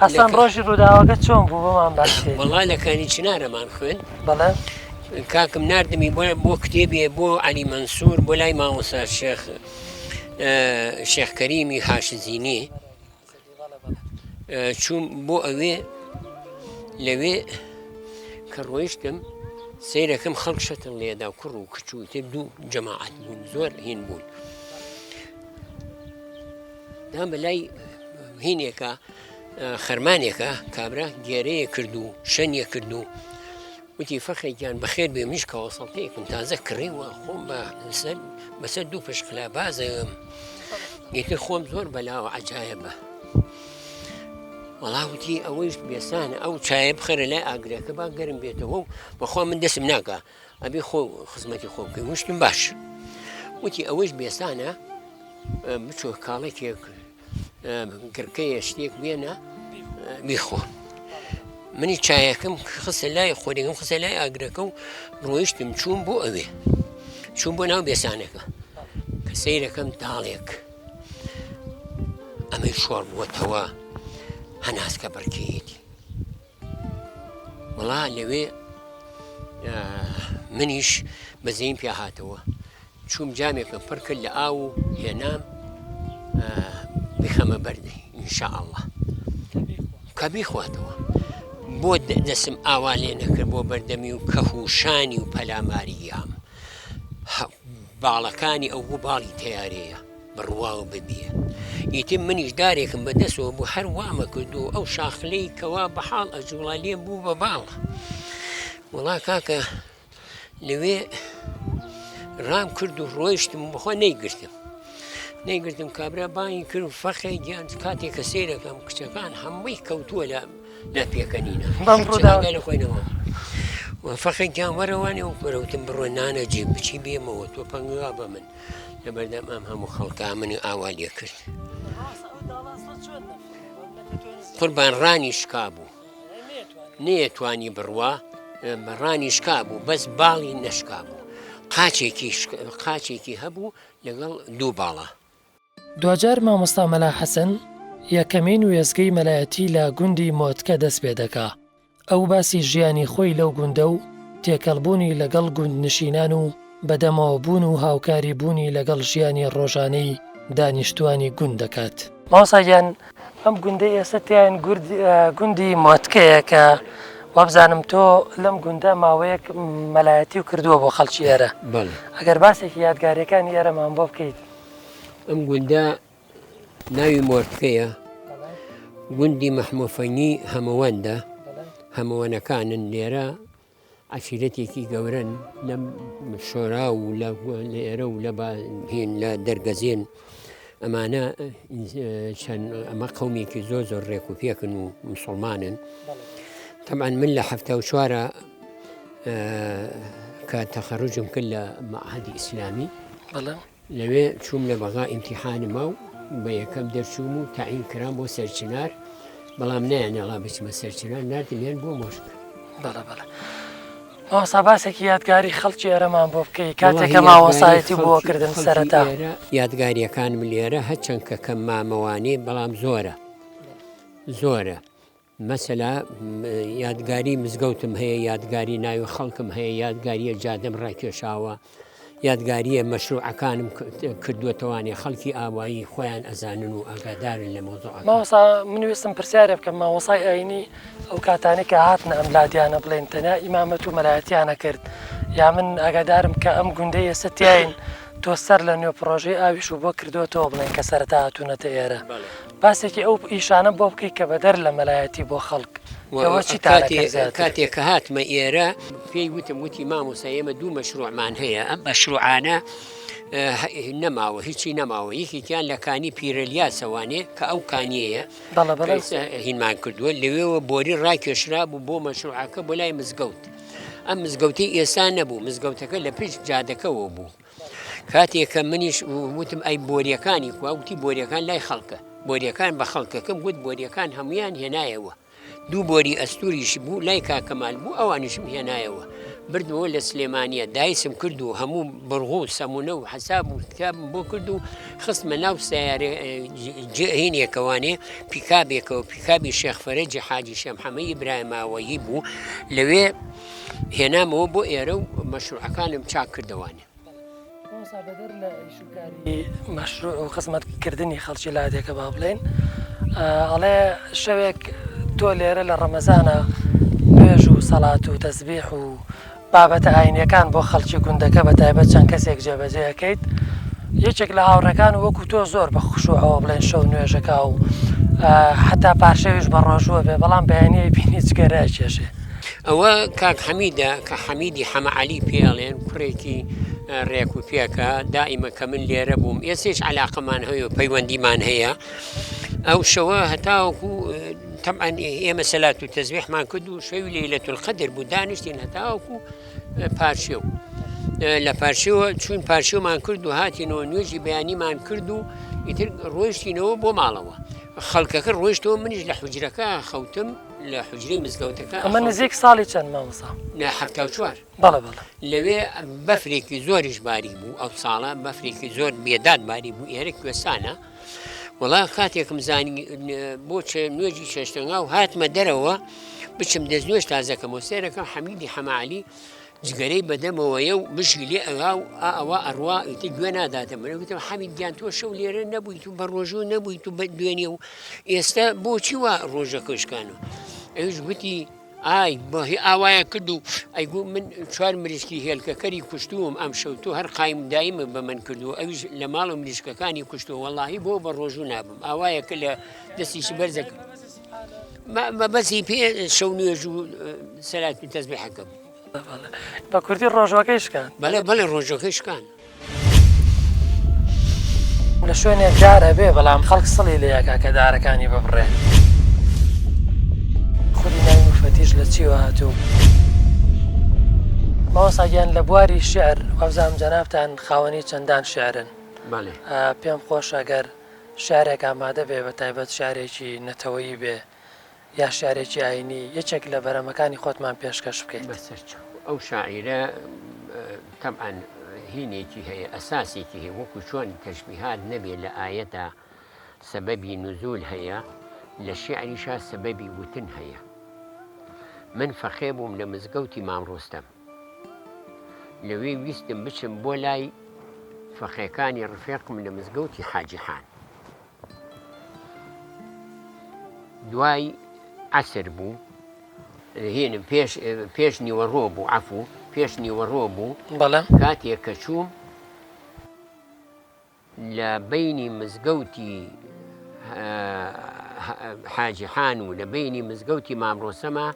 ئەسان ڕۆژی ڕووداوەکە چۆن بوو بۆمان باسی وەڵای لەکانی چنارەمان خوێن بەڵێ کاکم نردمی بۆ کتێبێ بۆ علی مەنسوور بۆ لای مامۆستا شێخ کەریمی هاشزینی چوون بۆ ئەوێ لەوێ کە ڕۆیشتم سیرەکەم خەڵک شەتڵ لێدا و کوڕ و کچوو تێ دوو جەماعەت بوون زۆر هین بوون دام بەلای هینێکە خەرمانێکە کابرا گێرەیە کرد و شەنیە کرد و وتی فەخێکیان بەخێر بێ منیش کەوەسەڵتەیەکم تازە کڕیوە خۆم بەسەر دوو پشکلا بازم یەکتر خۆم زۆر بەلاوە عەجایبە وەڵاوتی ئەوەیش بێسانە ئەو چایە بخەرە لای ئاگرەکە با گەرم بێتەوە و بەخوا من دەسم ناکە ئەبێ خۆ خزمەتی خۆ بکەی وشتم باش وتی ئەوەش بێسانە بچۆ کاڵێکێک گرکەیە شتێک بێنە بیخۆ منی چایەکەم خسە لای خۆرێکم خسە لای ئاگرەکە و ڕۆیشتم چوون بۆ ئەوێ چوون بۆ ناو بێسانەکە کە سەیرەکەم داڵێک ئەمەی شۆڕ بووەتەوە هەناسکە بەرکەیەتی وەڵا لەوێ منیش بەزەیم پێ هاتەوە چووم جامێکم پڕ کرد لە ئاو و هێنام بخەمە بەردەی ئینشاءالله کە بیخواتەوە بۆ دەسم ئاوا لێ نەکرد بۆ بەردەمی و کەهوشانی و پەلاماریام باڵەکانی ئەو بوو باڵی تیارەیە بڕواوە ببیە ئیتر منیش دارێکم بەدەستەوە بوو هەر وامە کردو ئەو شاخلەی کەوا بەحاڵ ئەجوڵا لێم بوو بە باڵە وەڵا کاکە لەوێ ڕام کرد و ڕۆیشتم بەخۆ نەیگرتم کابرا بانگی کرد و فەخەی گیان کاتێککە سێرەکەم کچەکان هەمووی کەوتووە لە پێکەنینە لە خۆینەوە فەخەی گیان وەرەوانێ و وەرەوتم بڕۆ نانەجێ بچی بێمەوە تۆ پەنگا بە من لە بەردەم ئەم هەموو خەڵکا منی ئاوا لێ کرد قوربان ڕانی شکا بوو نەیەتوانی بڕوا ڕانی شکا بوو بەس باڵی نەشکا بوو قاچێکی هەبوو لەگەڵ دوو باڵە دوجار مامۆستا مەلا حەسەن یەکەمین وێزگەی مەلایەتی لە گوندی مۆتکە دەست پێ دەکا ئەو باسی ژیانی خۆی لەو گوندە و تێکەڵبوونی لەگەڵ گوندنشینان و بەدەمەوە بوون و هاوکاری بوونی لەگەڵ ژیانی ڕۆژانەی دانیشتوانی گوند دەکات ماوەساگیان ئەم گوندەی ئێستا تیان گوندی مۆتکەیە کە وابزانم تۆ لەم گوندە ماوەیەک مەلایەتی و کردووە بۆ خەڵکی ئێرە ئەگەر باسێکی یادگاریەکانی ئێرەمان بۆ بکەیت ئەم گوندە ناوی مۆتکەیە گوندی مەحموفەنی هەمەوەندە هەمەوەنەکانن لێرە عەشیرەتێکی گەورەن لەم شۆرا و لە ئێرە و لە دەرگەزێن ئەمانە ئەمە قەومێکی زۆر ڕێک و پێکن و موسڵمانن طبعا من لە 74 کە تەخەڕوجم کرد لە مەعهەدی ئیسلامی لەوێ چووم لە بەغا ئیمتیحانما و بە یەکەم دەرچووم و تەعین کرام بۆ سەرچنار بەڵام نەیانەڵا بچمە سەرچنار نردمیان بۆ مۆشک ماوەسا باسێکی یادگاری خەڵکی ئێرەمان بۆ بکەی کاتێککە ماوەسایەتی بۆ کردن سەرەتا یادگاریەکانم لێرە هەرچەند کە کەم مامەوانێ بەڵام زۆرە مەسەلا یادگاری مزگەوتم هەیە یادگاری ناوی خەڵکم هەیە یادگاریە جادەم ڕاکێشاوە یادگاریە مەشروعەکانم کردووەتەوانێ خەڵکی ئاوایی خۆیان ئەزانن و ئاگادارن لە مۆزوعەکان ماوەسا من ویستم پرسیارێ بکەم ماوەسای ئاینی ئەو کاتانێک کە هاتنە ئەم لادیانە بڵێن تەنیا ئیمامەت و مەلایەتیانە کرد یا من ئاگادارم کە ئەم گوندەی ئێستا تیاین تۆ سەر لە نوێ پرۆژەی ئاویش و بۆ کردوەوە بڵێن کە سەرەتا هاتوونەتە ئێرە باسێکی ئەو ئیشانە بۆ بکەی کە بەدەر لە مەلایەتی بۆ خەڵک کاتێک کە هاتمە ئێرە پێی وتی مامۆستا ئێمە دوو مەشروعمان هەیە ئەم مەشروعانە نەماوە هیچی نەماوە یەکێکیان لە کانی پیرەلیاسەوانێ کە ئەو کانیەیە هینمان کردووە لەوێەوە بۆری ڕاکێشرا بوو بۆ مەشروعەکە بۆ لای مزگەوت ئەم مزگەوتی ئێستا نەبوو مزگەوتەکە لە پشت جادەکەەوە بوو کاتێککە منیش وتم ئەی بۆریەکانی کووتی بۆریەکان لای خەڵکە بۆریەکان بە خەڵکەکەم گوت بۆریەکان هەمویان هێنایەوە 2 بۆری ئەستوریشی بوو لای کاکەمال بوو ئەوانیشم هێنایەوە بردەوە لە سلێمانیە دایسم کرد و هەموو بڕغ و سەمونە و حساب و کتابم بۆ کرد و خستمە ناو سیارە هینێکەوانێ پیکابێکەوە پیکابی شێخفەرەجی حاجی شەمحەمەی ئیبراهیماوەیی بوو لەوێ هێنامەوە بۆ ئێرە و مەشروعەکانم چاک کردەوانێ بەدەر لە ئیشوکاری مەشروع و خزمەتکردنی خەڵکی لادێکە با بڵێن ئەڵێ شەوێک تۆ لێرە لە ڕەمەزانە نوێژ و سەڵات و تەسبیح و بابەتە ئاینیەکان بۆ خەڵکی گوندەکە بە تایبەت چەند کەسێک جێبەجێەکەیت یەکێک لە هاوڕەکان وەکو تۆ زۆر بە خشوعەوە بڵێن شەو نوێژەکە و حتا پاشەویش بە ڕۆژوە بێ بەڵام بەیانیە بینی چگەرە کێشێ ئەوە کاک حەمیدە کە حەمیدی حەمەعەلی پێڵێن کوڕێکی ڕێک و پێکە دائیمە کە من لێرە بووم ئێسێش علاقەمان هەیە و پەیوەندیمان هەیە ئەو شەوە هەتاوەکو طبعا ئێمە سەلات و تەسبیحمان کرد و شەوی لەیلەتول القەدر بوو دانیشتین هەتاوەکو پارشێو لە پارشێوە چون پارشێومان کرد و هاتینەوە نوێژی بەیانیمان کرد و ئیتر ڕۆیشتینەوە بۆ ماڵەوە خەڵکەکە ڕۆیشتەوە منیش لە حوجرەکە خەوتم لە حوجرەی مزگەوتەکە ئەمە نزیک ساڵی چەند مامۆستا ه74 بەڵێ بەڵێ لەوێ بەفرێکی زۆریش باری بوو ئەو ساڵە بەفرێکی زۆر بێداد باری بوو ئێرە کوێستانە وڵا کاتێکم زانی بۆ نوێژی شەشتەنگا و هاتمە دەرەوە بچم دەستنوێژ تازەکەمەوە سێرەکەم حەمیدی حەمەعەلی جگەرەی بەدەمەوەیە و بشی لێ ئەغا و ئەوە ئەڕوا ئیتر گوێ ناداتە منە گوتم حەمید گیان تۆ شەو لێرە نەبوویت و بە ڕۆژوو نەبوویت و بە دوێنێ و ئێستا بۆچی وا ڕۆژەکەشکانەوە ئەوش گوتی ئای بەهی ئاوایە کرد و ئەیگو من 4 مریشکی هێلکەکەری کوشتوم ئەم شەو تۆ هەر قایم دایمە بە من کردو ئەوش لە ماڵ و مریشکەکانی کوشتەوە وەڵاهی بۆ بە ڕۆژوو نابم ئاوایەکە لە دەستیشی بەرزەکە بەسی پێ شەو نوێژ و سەلات و تەسبیحەکەم بە کوردی ڕۆژوەکەیشکان بەڵێ ڕۆژەکەشکان لە شوێنێک جارە بێ بەڵام خەڵک سڵی لە یاکا کە دارەکانی ببڕێ خودی ناوی مفەتیش لە چیوە هاتوو ماوەساگیان لە بواری شعر وەبزانم جەنابتان خاوەنی چەندان شعرن پێم خۆش ئەگەر شارێک ئامادە بێ بە تایبەت شارێکی نەتەوەیی بێ یا شارێکی ئاینی یەکێک لە بەرەمەکانی خۆتمان پێشکەش بکەیت ئەو شاعیرە طبعا هینێکی هەیە ئەساسێکی هەیە وەکو چۆن تەشبیهات نەبێ لە ئاەتە سەبەبی نزول هەیە لە شیعریشا سەبەبی وتن هەیە من فەخێ بووم لە مزگەوتی مام ڕۆستەم لەوێ ویستم بچم بۆ لای فەخێکانی ڕفێقم لە مزگەوتی حاجیحان دوای عسر بوو هێنم پێش نیوەڕۆ بوو عەفوو پێش نیوەڕۆ بوو کاتێک کە چووم لە بینی مزگەوتی حاجیحان و لە بینی مزگەوتی مامڕۆسەمە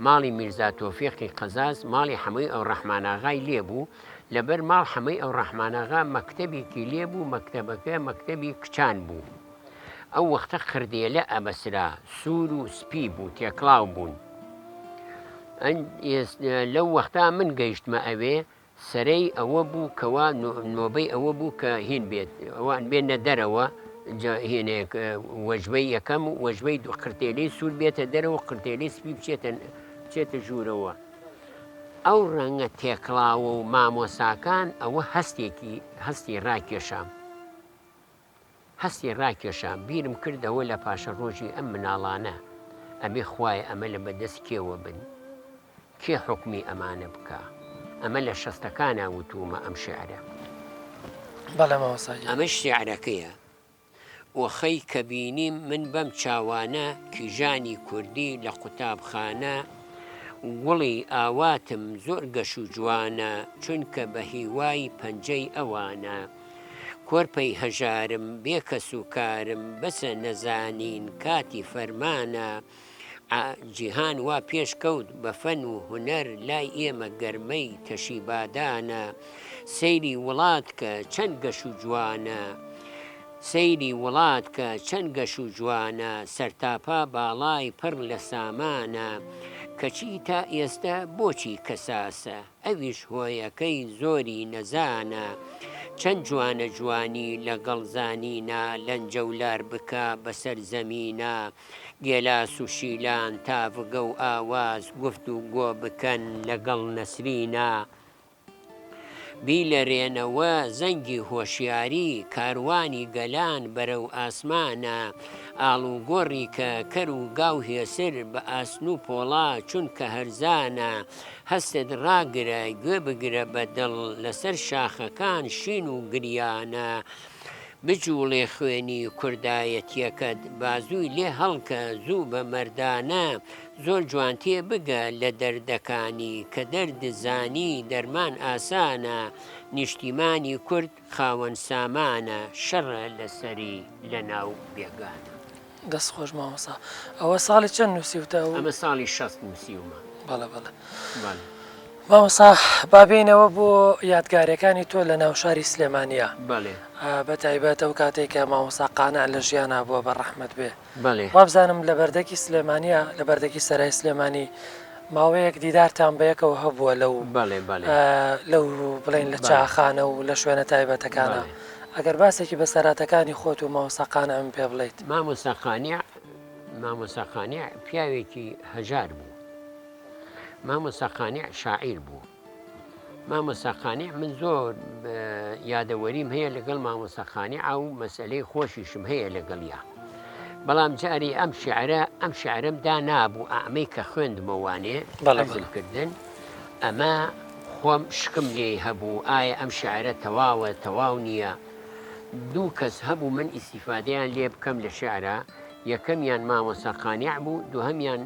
ماڵی میرزا تۆفیقی قەزاز ماڵی حەمەی ئەو ڕەحماناغای لێبوو لەبەر ماڵ حەمەی ئەو ڕەحماناغا مەکتەبێکی لێبوو مەکتەبەکە مەکتەبی کچان بوو ئەو وەختە خردێلە ئەبەسرا سوور و سپی بوو تێکڵاو بوون لەو وەختا من گەیشتمە ئەوێ سەرەی ئەوە بوو کەوا نۆبەی ئەوە بوو کە هین بێت ئەوان بێنە دەرەوە هێنێک وەژبەی یەکەم و وەژبەی دوو قرتێلەی سوور بێتە دەرەوە قرتێلەی سپی بچێتە ژوورەوە ئەو ڕەنگە تێکڵاوە و مامۆساکان ئەوە هەستی ڕاکێشام بیرم کردەوە لە پاشە ڕۆژی ئەم مناڵانە ئەبێ خوایە ئەمە لە بەدەست کێوە بن کێ حکمی ئەمانە بکە ئەمە لە شەستەکانە وتومە ئەم شعرە ئەمە شعرەکەیە وەخەی کە بینیم من بەم چاوانە کیژانی کوردی لە قوتابخانە وڵی ئاواتم زۆر گەش و جوانە چونکە بە هیوای پەنجەی ئەوانە کۆرپەی هەژارم بێکەس و کارم بەسە نەزانین کاتی فەرمانە جیهان وا پێشکەوت بە فەن و هونەر لای ئێمە گەرمەی تەشیبادانە سەیری وڵات کە چەند گەش و جوانە سەیری وڵات کە چەند گەش و جوانە سەرتاپا باڵای پڕ لە سامانە کەچی تا ئێستا بۆچی کەساسە ئەویش هۆیەکەی زۆری نەزانە چەند جوانە جوانی لەگەڵ زانینە لەنجەولار بکە بەسەر زەمینە گێلاس و شیلان تاڤگە و ئاواز گفت و گۆ بکەن لەگەڵ نەسرینە بیلەرێنەوە زەنگی هۆشیاری کاروانی گەلان بەرەو ئاسمانە ئاڵوگۆڕی کە کەر و گاو هێسر بە ئاسن و پۆڵا چونکە هەرزانە هەستت ڕاگرە گوێ بگرە بەدڵ لەسەر شاخەکان شین و گریانە بجوڵێ خوێنی کوردایەتیەکەت بازووی لێ هەڵکە زوو بە مەردانە زۆر جوان تێ بگە لە دەردەکانی کە دەردزانی دەرمان ئاسانە نیشتیمانی کورد خاوەن سامانە شەڕە لەسەری لە ناو بێگانە. دەست خۆش مامۆستا ئەوە ساڵی چەند نووسیوتەوە؟ ئەمە ساڵی 60 نووسیومە. بەڵێ بەڵێ مامۆستا بابینەوە بۆ یادگاریەکانی تۆ لە ناو شاری سلێمانیە. بەڵێ بە تایبەت ئەو کاتێککە مامۆستا قانع لە ژیانە بووە بە ڕەحمەت بێ. بەڵێ وابزانم لە بەردەکی سلێمانیە لە بەردەکی سەرای سلێمانی ماوەیەک دیدارتان بەیەکەوە هەبووە لەو بڵێن لە چاخانە و لە شوێنە تایبەتەکانە. ئەگەر باسێکی بەسەراتەکانی خۆت و مامۆستاقانە ئەم پێ بڵیت. مامۆستاقانیع پیاوێکی هەژار بوو. مامۆستاقانیع شاعیر بوو. مامۆستاقانیع من زۆر یادەوەریم هەیە لەگەڵ مامۆستاقانیع و مەسئلەی خۆشیشم هەیە لەگەڵیا. بەڵام جاری ئەم شعرم دا نابوو ئەمەی کە خوێندمەوانێ حەزمکردن ئەمە خۆم شکم لێ هەبوو ئایا ئەم شعرە تەواو نییە. دوو کەس هەبوو من ئیسیفادەیان لێ بکەم لە شعرە یەکەمیان مامۆستاقانیع بوو دووهەمیان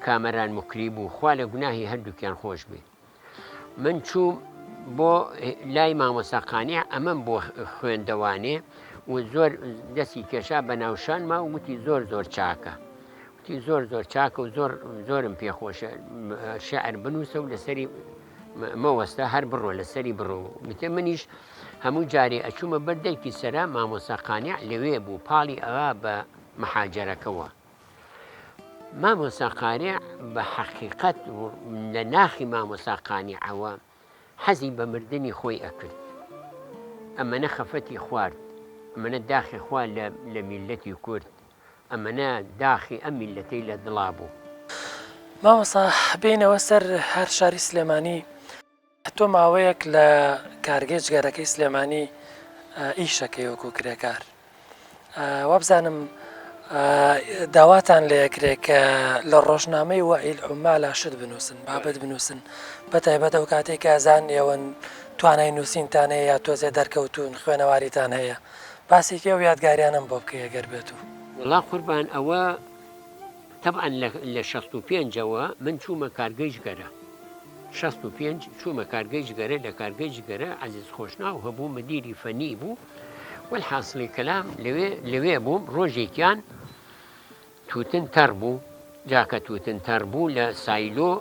کامەران مکری بوو خوا لە گوناهی هەردووکیان خۆش بێ. من چووم بۆ لای مامۆستاقانیع ئەمەم بۆ خوێندەوانێ و زۆر دەستی کێشا بە ناوشانما و وتی زۆر چاکە وتی زۆر چاکە و زۆرم پێخۆشە شعر بنووسە و لەسەری مەوەستە هەر بڕۆ لەسەری بڕۆ وتێ منیش هەموو جارێ ئەچوومە بەردەکی سەرا مامۆستاقانیع لەوێ بوو پاڵی ئەوا بە مەحاجەرەکەوە. مامۆستاقانیع بە حەقیقەت لە ناخی مامۆستاقانیعەوە حەزی بە مردنی خۆی ئەکرد. ئەمەنە خەفەتی خوارد ئەمەنە داخی خوا لە میلەتی کورد ئەمەنە داخی ئەم میلەتەی لە دڵا بوو. مامۆستا بینەوە سەر هەر شاری سلێمانی تۆ ماوەیەک لە کارگەی جگەرەکەی سلێمانی ئیشەکەی وەکو کرێکار وابزانم داواتان لە یەکرێک کە لە ڕۆژنامەی وائیل عومالا شت بنووسن بابەت بنووسن بە تایبەت ئەو کاتێک ئازان ئێوە توانای نووسینتان هەیە یا تۆزێ دەرکەوتون خوێنەواریتان هەیە باسێکی ئەو یادگاریانم بۆ بکە ئەگەر بێت و وڵا قوربان ئەوە طبعا لە 65ەوە من چوومە کارگەی ژگەرە 65 چوومە کارگەی ژگەرە لە کارگەی ژگەرە عەزیز خۆشناو هەبوو مدیری فەنی بوو والحاصلی کەلام لەوێ بووم ڕۆژێکیان تووتن تەڕ بوو جاکە تووتن تەڕ بوو لە سایلۆ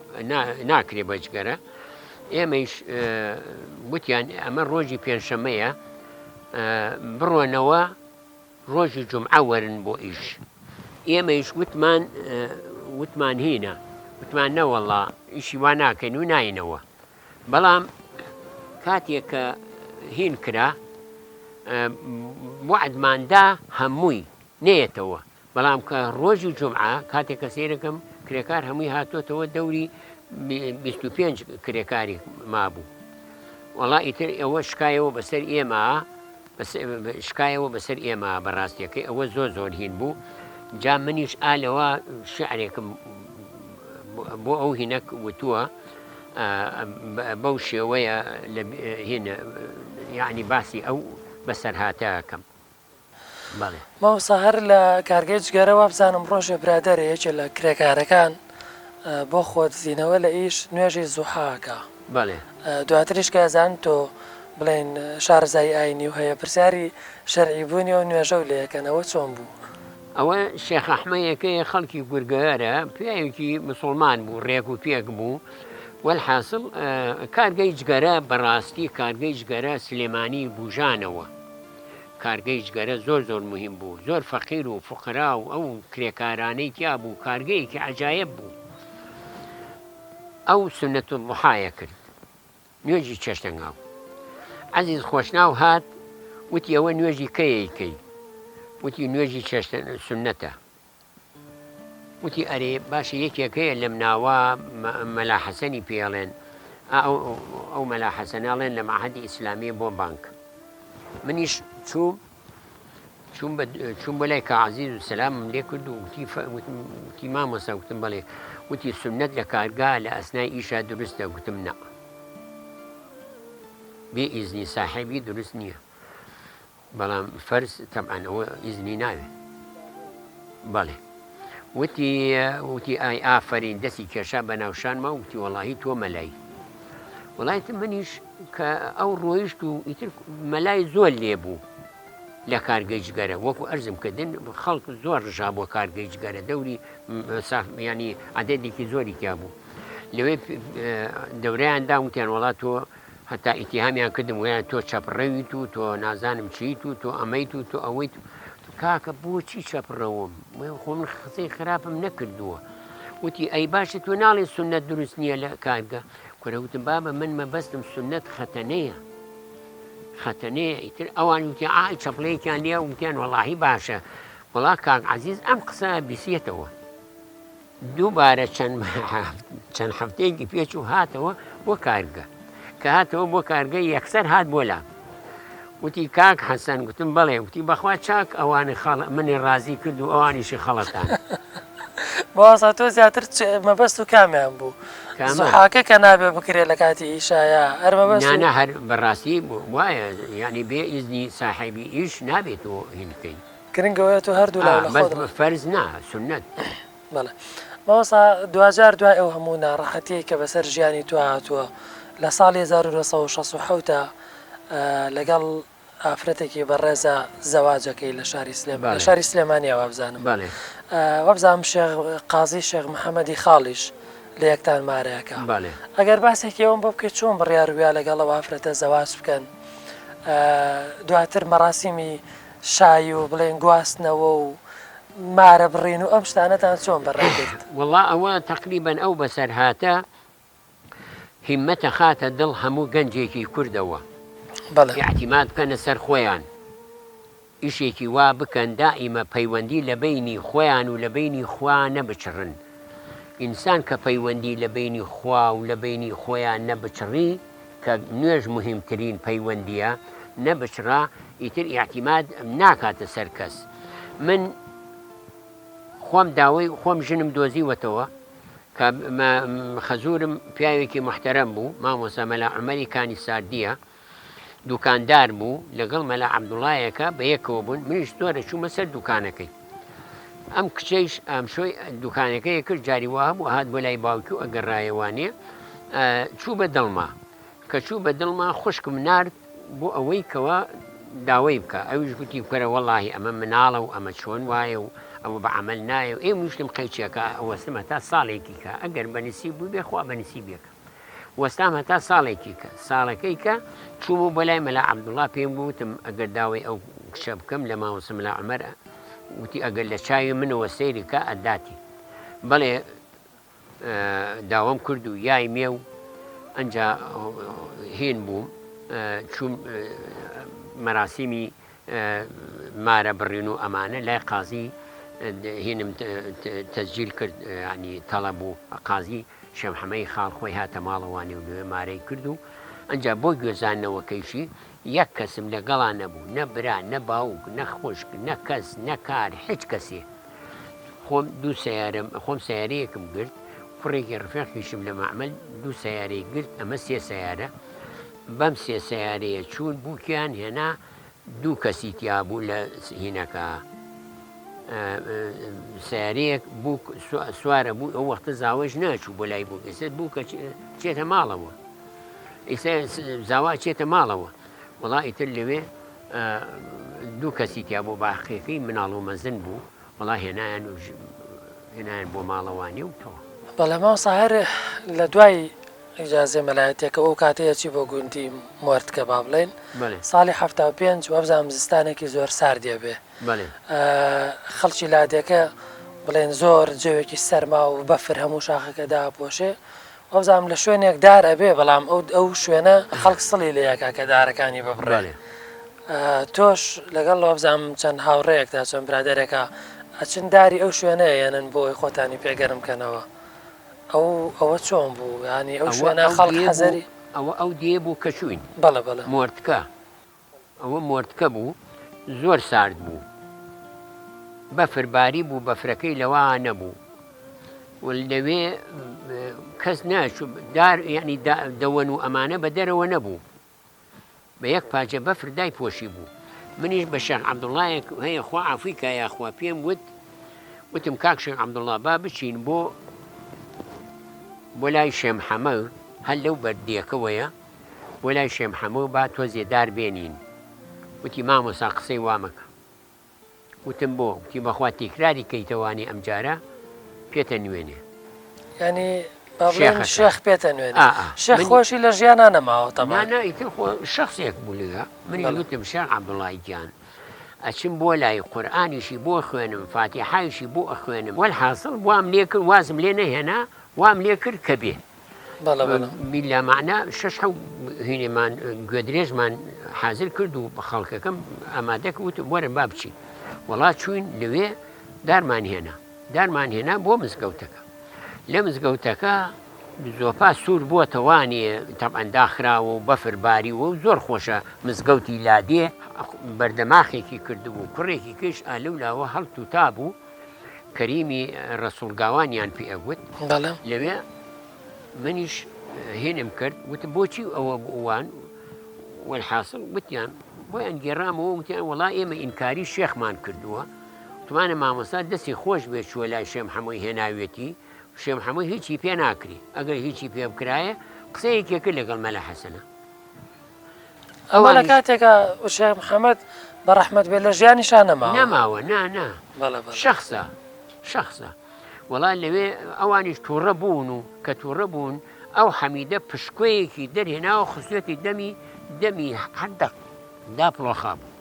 ناکرێ بە جگەرە ئێمەش گوتیان ئەمە ڕۆژی پێنجشەمەیە بڕۆنەوە ڕۆژی جومعە وەرن بۆ ئیش ئێمەش وتمان هینە وتمان نەوەڵا ئیشی وا ناکەین و ناینەوە بەڵام کاتێک کە هین کرا وعدماندا هەمووی نێتەوە بەڵام کە ڕۆژی جومعە کاتێک کە سێرەکەم کرێکار هەمووی هاتۆتەوە دەوری 25 کرێکاری مابوو وەڵا ئیتر ئەوە شکایەوە بەسەر ئێمە بەڕاستیەکەی ئەوە زۆر هین بوو جا منیش ئالەوە شعرێکم بۆ ئەو هینەک وتووە بەو شێوەیە هینە یعنی باسی ئەو بەسەر هاتەکەم. بەڵێ مامۆستا هەر لە کارگەی جگەرەوە بزانم ڕۆژێ برادەرە یەکێ لە کرێکارەکان بۆ خۆت زیینەوە لە ئیش نوێژی زوحاکە بەڵێ دواتریش کە ئەزان تۆ بڵێن شارزای ئاینی و هەیە پرسیاری شەرعی بوونی و نوێژە و لەکەنەوە چۆن بوو؟ ئەوە شێخ ئەحمەیەکەی خەڵکی گورگەیارە پیاوێکی مسلمان بوو ڕێک و پێک بوو والحاصل کارگەی جگەرە بەڕاستی کارگەی جگەرە سلێمانی بوژانەوە کارگەی جگەرە زۆر مهم بوو زۆر فەقیر و فقرا و ئەو کرێکارانەی تیا بوو کارگەیەکی عەجایب بوو ئەو سنەت الضحایە کرد نوێژی چێشتەنگاو عزیز خۆشناو هات وتی ئەوە نوێژی کەیەکەی وتی نوێژی سنەتە وتی ئەرێ باشە یەکێکەیە لەم ناوە مەلا حەسەنی پێڵێن ئەو مەلا حەسەناڵێن لە مەعهەدی ئیسلامی بۆ بانک منیش چوون بە لای کە عەزیز و سەلامم لێ کرد و وتی مامۆستا وتم بەڵێ وتی سنەت لە کارگا لە ئەسنای ئیشا دروستە گوتم نە بێ ئیزنی ساحێبی دروست نییە بەڵام فەرز تەبعەن ئەوە ئیزنی ناوێت بەڵێ وتی ئای ئافرین دەستی کێشا بە ناوشانمە وتی وەڵاهی تۆ مەلای وڵایەتی منیش کە ئەو ڕۆیشت و ئیتر مەلای زۆر لێبوو لە کارگەیجگەرە وەکو ئەرزم کردن خەڵک زۆر ڕژا بۆ کارگەیجگەرە دەوری ینی عەدەدێکی زۆری تیا بوو لەوێ دەورەیاندا وتیان وڵات تۆ هەتا ئیتیهامیان کردم ویان تۆ چەپڕەویت و تۆ نازانم چیت و تۆ ئەمەیت و تۆ ئەوەیت کاکە بۆچی چەپڕەوەم خۆ من قسەی خراپم نەکردووە وتی ئەی باشە تۆ ناڵێ سنەت دروست نییە لە کارگە کورەوتم بابە من مەبەستم سنەت خەتەنەیە ئیتر ئەوان وتی ئای چەپڵەیەکیان لێ وتیان وەڵاهی باشە وەڵا کاک عەزیز ئەم قسە بیسێتەوە دووبارە چەند هەفتەیەکی پێچ و هاتەوە بۆ کارگە کە هاتەوە بۆ کارگە یەکسەر هات بۆ لام وتی کاک حەسەن گوتم بەڵێ وتی بەخوا چاک ئەوانە منی ڕازی کرد و ئەوانیشی خەڵەتان بەواسە تۆ زیاتر مەبەست و کامیان بوو زوحاکە کە نابێ بکرێت لە کاتی ئیشایە هەر مەبەست نانە هەر بەڕاستی وایە یعنی بێ ئیزنی ساحێبی ئیش نابێتەوە هین بکەین گرنگەوەیە تۆ هەردوو لە فەرز نا سنەت بەڵێ مەوەسا دوجار دوای ئەو هەموو ناڕەحەتیە کە بەسەر ژیانی تو هاتووە لە ساڵی 1960 لەگەڵ ئافرەتێکی بەڕێزە زەواجەکەی لە شاری سلێمانیەوە بزانم وەبزانم قازی شێخ محەممەدی خاڵیش لە یەکتان مارەکە ئەگەر باسێکیەوەم بۆ بکەیت چۆن بڕیارویا لەگەڵەوە ئافرەتە زەواج بکەن دواتر مەراسیمی شای و بڵێن گواستنەوە و مارە بڕین و ئەم شتانەتان چۆن بەڕێکرد وەڵا ئەوە تقریبەن ئەو بەسەر هاتە هیممەتە خاتە دڵ هەموو گەنجێکی کوردەوە اعتیماد بکەنە سەر خۆیان ئیشێکی وا بکەن دائیمە پەیوەندی لە بینی خۆیان و لە بینی خوا نەبچڕن ئینسان کە پەیوەندی لە بینی خوا و لە بینی خۆیان نەبچڕی کە نوێژ مهمترین پەیوەندیە نەبچڕا ئیتر اعتیماد ناکاتە سەر کەس من خۆم داوای خۆم ژنم دۆزیوەتەوە کە خەزورم پیاوێکی محتەرەم بوو مامۆستا مەلا عومەری کانی ساردیە دوکاندار بوو لەگەڵ مەلا عەبدوڵایەکە بە یەکەوە بوون منیش زۆرە چوومە سەر دوکانەکەی ئەم کچەیش ئەمشۆی دوکانەکەی کرد جاری وا بوو هات بۆ لای باوکی و ئەگەڕایەوانێ چوو بە دڵما کە چوو بە دڵما خوشکم نارد بۆ ئەوەی کەوە داوای بکە ئەویش گوتی بکەرە وەڵاهی ئەمە مناڵە و ئەمە چۆن وایە و ئەوە بە عەمەل نایە و ئێ وشتم قەیچێکە ئەوەستم هەتا ساڵێکی کە ئەگەر بەنسیب بوو بێ خوا بەنسیبێکە وەستام هەتا ساڵێکی کە ساڵەکەی کە چوومە بۆ لای مەلا عەبدوڵا پێم گوتم ئەگەر داوای ئەو کشە بکەم لە مامۆستا مەلا عومەرە وتی ئەگەر لە چاوی منەوە سەیری کە ئەداتی بەڵێ داوام کرد و یای مێ و ئەنجا هێن بووم چوم مەراسیمی مارە بڕین و ئەمانە لای قازی هێنم تەسجیل کرد ینی تەڵەب و قازی شەمحەمەی خاڵ خۆی هاتە ماڵەوانی و لێ مارەی کرد و ئەنجا بۆ گوێزانەوەکەیشی یەک کەسم لەگەڵان نەبوو نە برا نە باوک نە خوشک نە کەس نە کار هیچ کەسێ خۆم سیارەیەکم گرت کوڕێکی ڕفێقیشم لە مەعمەل دوو سیارەی گرت ئەمە سێ سیارە بەم سێ سیارەیە چوون بووکیان هێنا دوو کەسی تیا بوو لە هینەکە سیارەیەک بوو سوارە بوو ئەو وەختە زاوەش ناچوو بۆ لای بوو ئێستا بوو کە چێتە ماڵەوە ئێستا زاوا چێتە ماڵەوە وەڵا ئیتر لەوێ دوو کەسی تیا بۆ باخێکەی مناڵ و مەزن بوو وەڵا هێنایان بۆ ماڵەوانی و تۆ بەڵێ ماوەسا هەر لە دوای ئیجازێ مەلایەتێکە ئەو کاتەیەکی بۆ گوندی مۆردکە با بڵێن ساڵی 75 وەبزانم زستانێکی زۆر ساردیە بێ خەڵکی لادێکە بڵێن زۆر جێوێکی سەرما و بەفر هەموو شاخەکە داپۆشێ ئەوزانام لە شوێنێک دار ئەبێ بەڵام ئەو شوێنە خەڵک سڵی لەیەکە کە دارەکانی ببڕێ تۆش لەگەڵ بزانام چەند هاوڕەیەکدا چۆن برادێرێکە ئەچن داری ئەو شوێنەیە یانن بۆی خۆتانی پێگەرم بکەنەوە ئەوە چۆن بوو ینی ئەو شوێنە خەڵک حەزەری ئەو دێ بوو کە چوین بەڵە بەڵە مۆردکە ئەوە مۆردکە بوو زۆر سارد بوو بەفرباری بوو بەفرەکەی لەوە نەبوو لەوێ کەس ناچوو دار یعنی دەوەن و ئەمانە بە دەرەوە نەبوو بە یەک پاجە بەفر دای پۆشی بوو منیش بە شێخ عەبدوڵڵایەک هەیە خوا عەفوی کە یاخوا پێم وتم کاک شێخ عەبدوڵڵا با بچین بۆ لای شێخ محەممەد هەر لەو بەردیەکەوەیە بۆ لای شێخ محەممەد با تۆزێ دار بێنین وتی مامۆستا قسەی وا مەکە وتم بۆ وتی بەخوا تیکراری کەیتەوانی ئەم جارە پێتە نوێنێ ینی شێخ پێتە نوێنێ شێخ خۆشی لە ژیانە نەماوە تەمانە ئیتر شخصێک بوو لەگە منی وتم شێخ عەبدوڵڵای گیان ئەچم بۆ لای قورئانیشی بۆ خوێنم فاتیحایشی بۆ ئەخوێنم وەلحاصڵ وام لێ کرد وازم لێ نەهێنا وام لێ کرد کە بێ بیلا معنە شەش هینێمان گوێدرێژمان حازر کرد و بە خەڵکەکەم ئامادەکە وتم وەرن با بچین وەڵا چوین لەوێ دارمان هێنا بۆ مزگەوتەکە لە مزگەوتەکە زۆپا سوور بووەتەوانێ تەبعەن داخراوە و بەفرباریوە و زۆر خۆشە مزگەوتی لادێ بەردەماخێکی کردبوو کوڕێکی کش ئالەولاوە هەڵت و تا بوو کەریمی ڕەسوولگاوانیان پێ ئەگوت لەوێ منیش هێنم کرد وتم بۆچی ئەوە بووان وەلحاصڵ وتیان بۆیان گێڕامەوە وتیان وەڵا ئێمە ئینکاری شێخمان کردووە توانە مامۆستا دەستی خۆش بێت چووە لای شێخ محەممەد هێناوێتی شێخ محەممەد هیچی پێ ناکری ئەگەر هیچی پێ بکرایە قسەیەکێ کرد لەگەڵ مەلا حەسەنە ئەوە لە کاتێکە شێخ محەممەد بە ڕەحمەت بێت لە ژیانیشان نەماوە شەخصە وەڵا لەوێ ئەوانیش تووڕە بوون و کە تووڕە بوون ئەو حەمیدە پشکۆیەکی دەرهێناوە خستێتی دەمی هەردەق داپڵۆخا بوو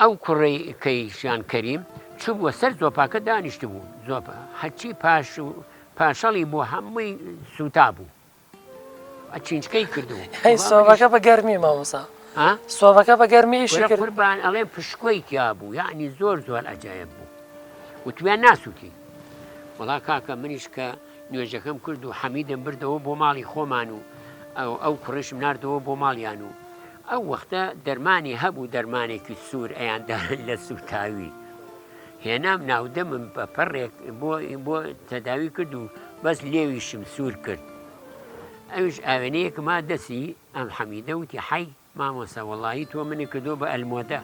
ئەو کوڕی کەیشیان کەریم چوو بووە سەر زۆپاکە دانیشت بوو زۆپە هەرچی پاشەڵی بۆ هەمووی سوتا بوو ئەچینچکەی کردو سۆڤەکە بە گەرمی مامۆستا سۆڤەکە بە گەرمیشی قوربان ئەڵێ پشکۆی تیا بوو یعنی زۆر ئەجایب بوو وتویان ناسووتی وەڵا کاکە منیش کە نوێژەکەم کرد و حەمیدم بردەوە بۆ ماڵی خۆمان و ئەو کوڕشم ناردەوە بۆ ماڵیان و ئەو وەختە دەرمانی هەبوو دەرمانێکی سوور ئەیاندارن لە سوتاوی هێنام ناودەمم بە پەڕێک بۆ تەداوی کرد و بەس لێویشم سوور کرد ئەوش ئاوێنەیەکما دەسی ئەم حەمیدە وتی حەی مامۆستا وەڵاهی تۆ منی کردۆ بە ئەلمۆدە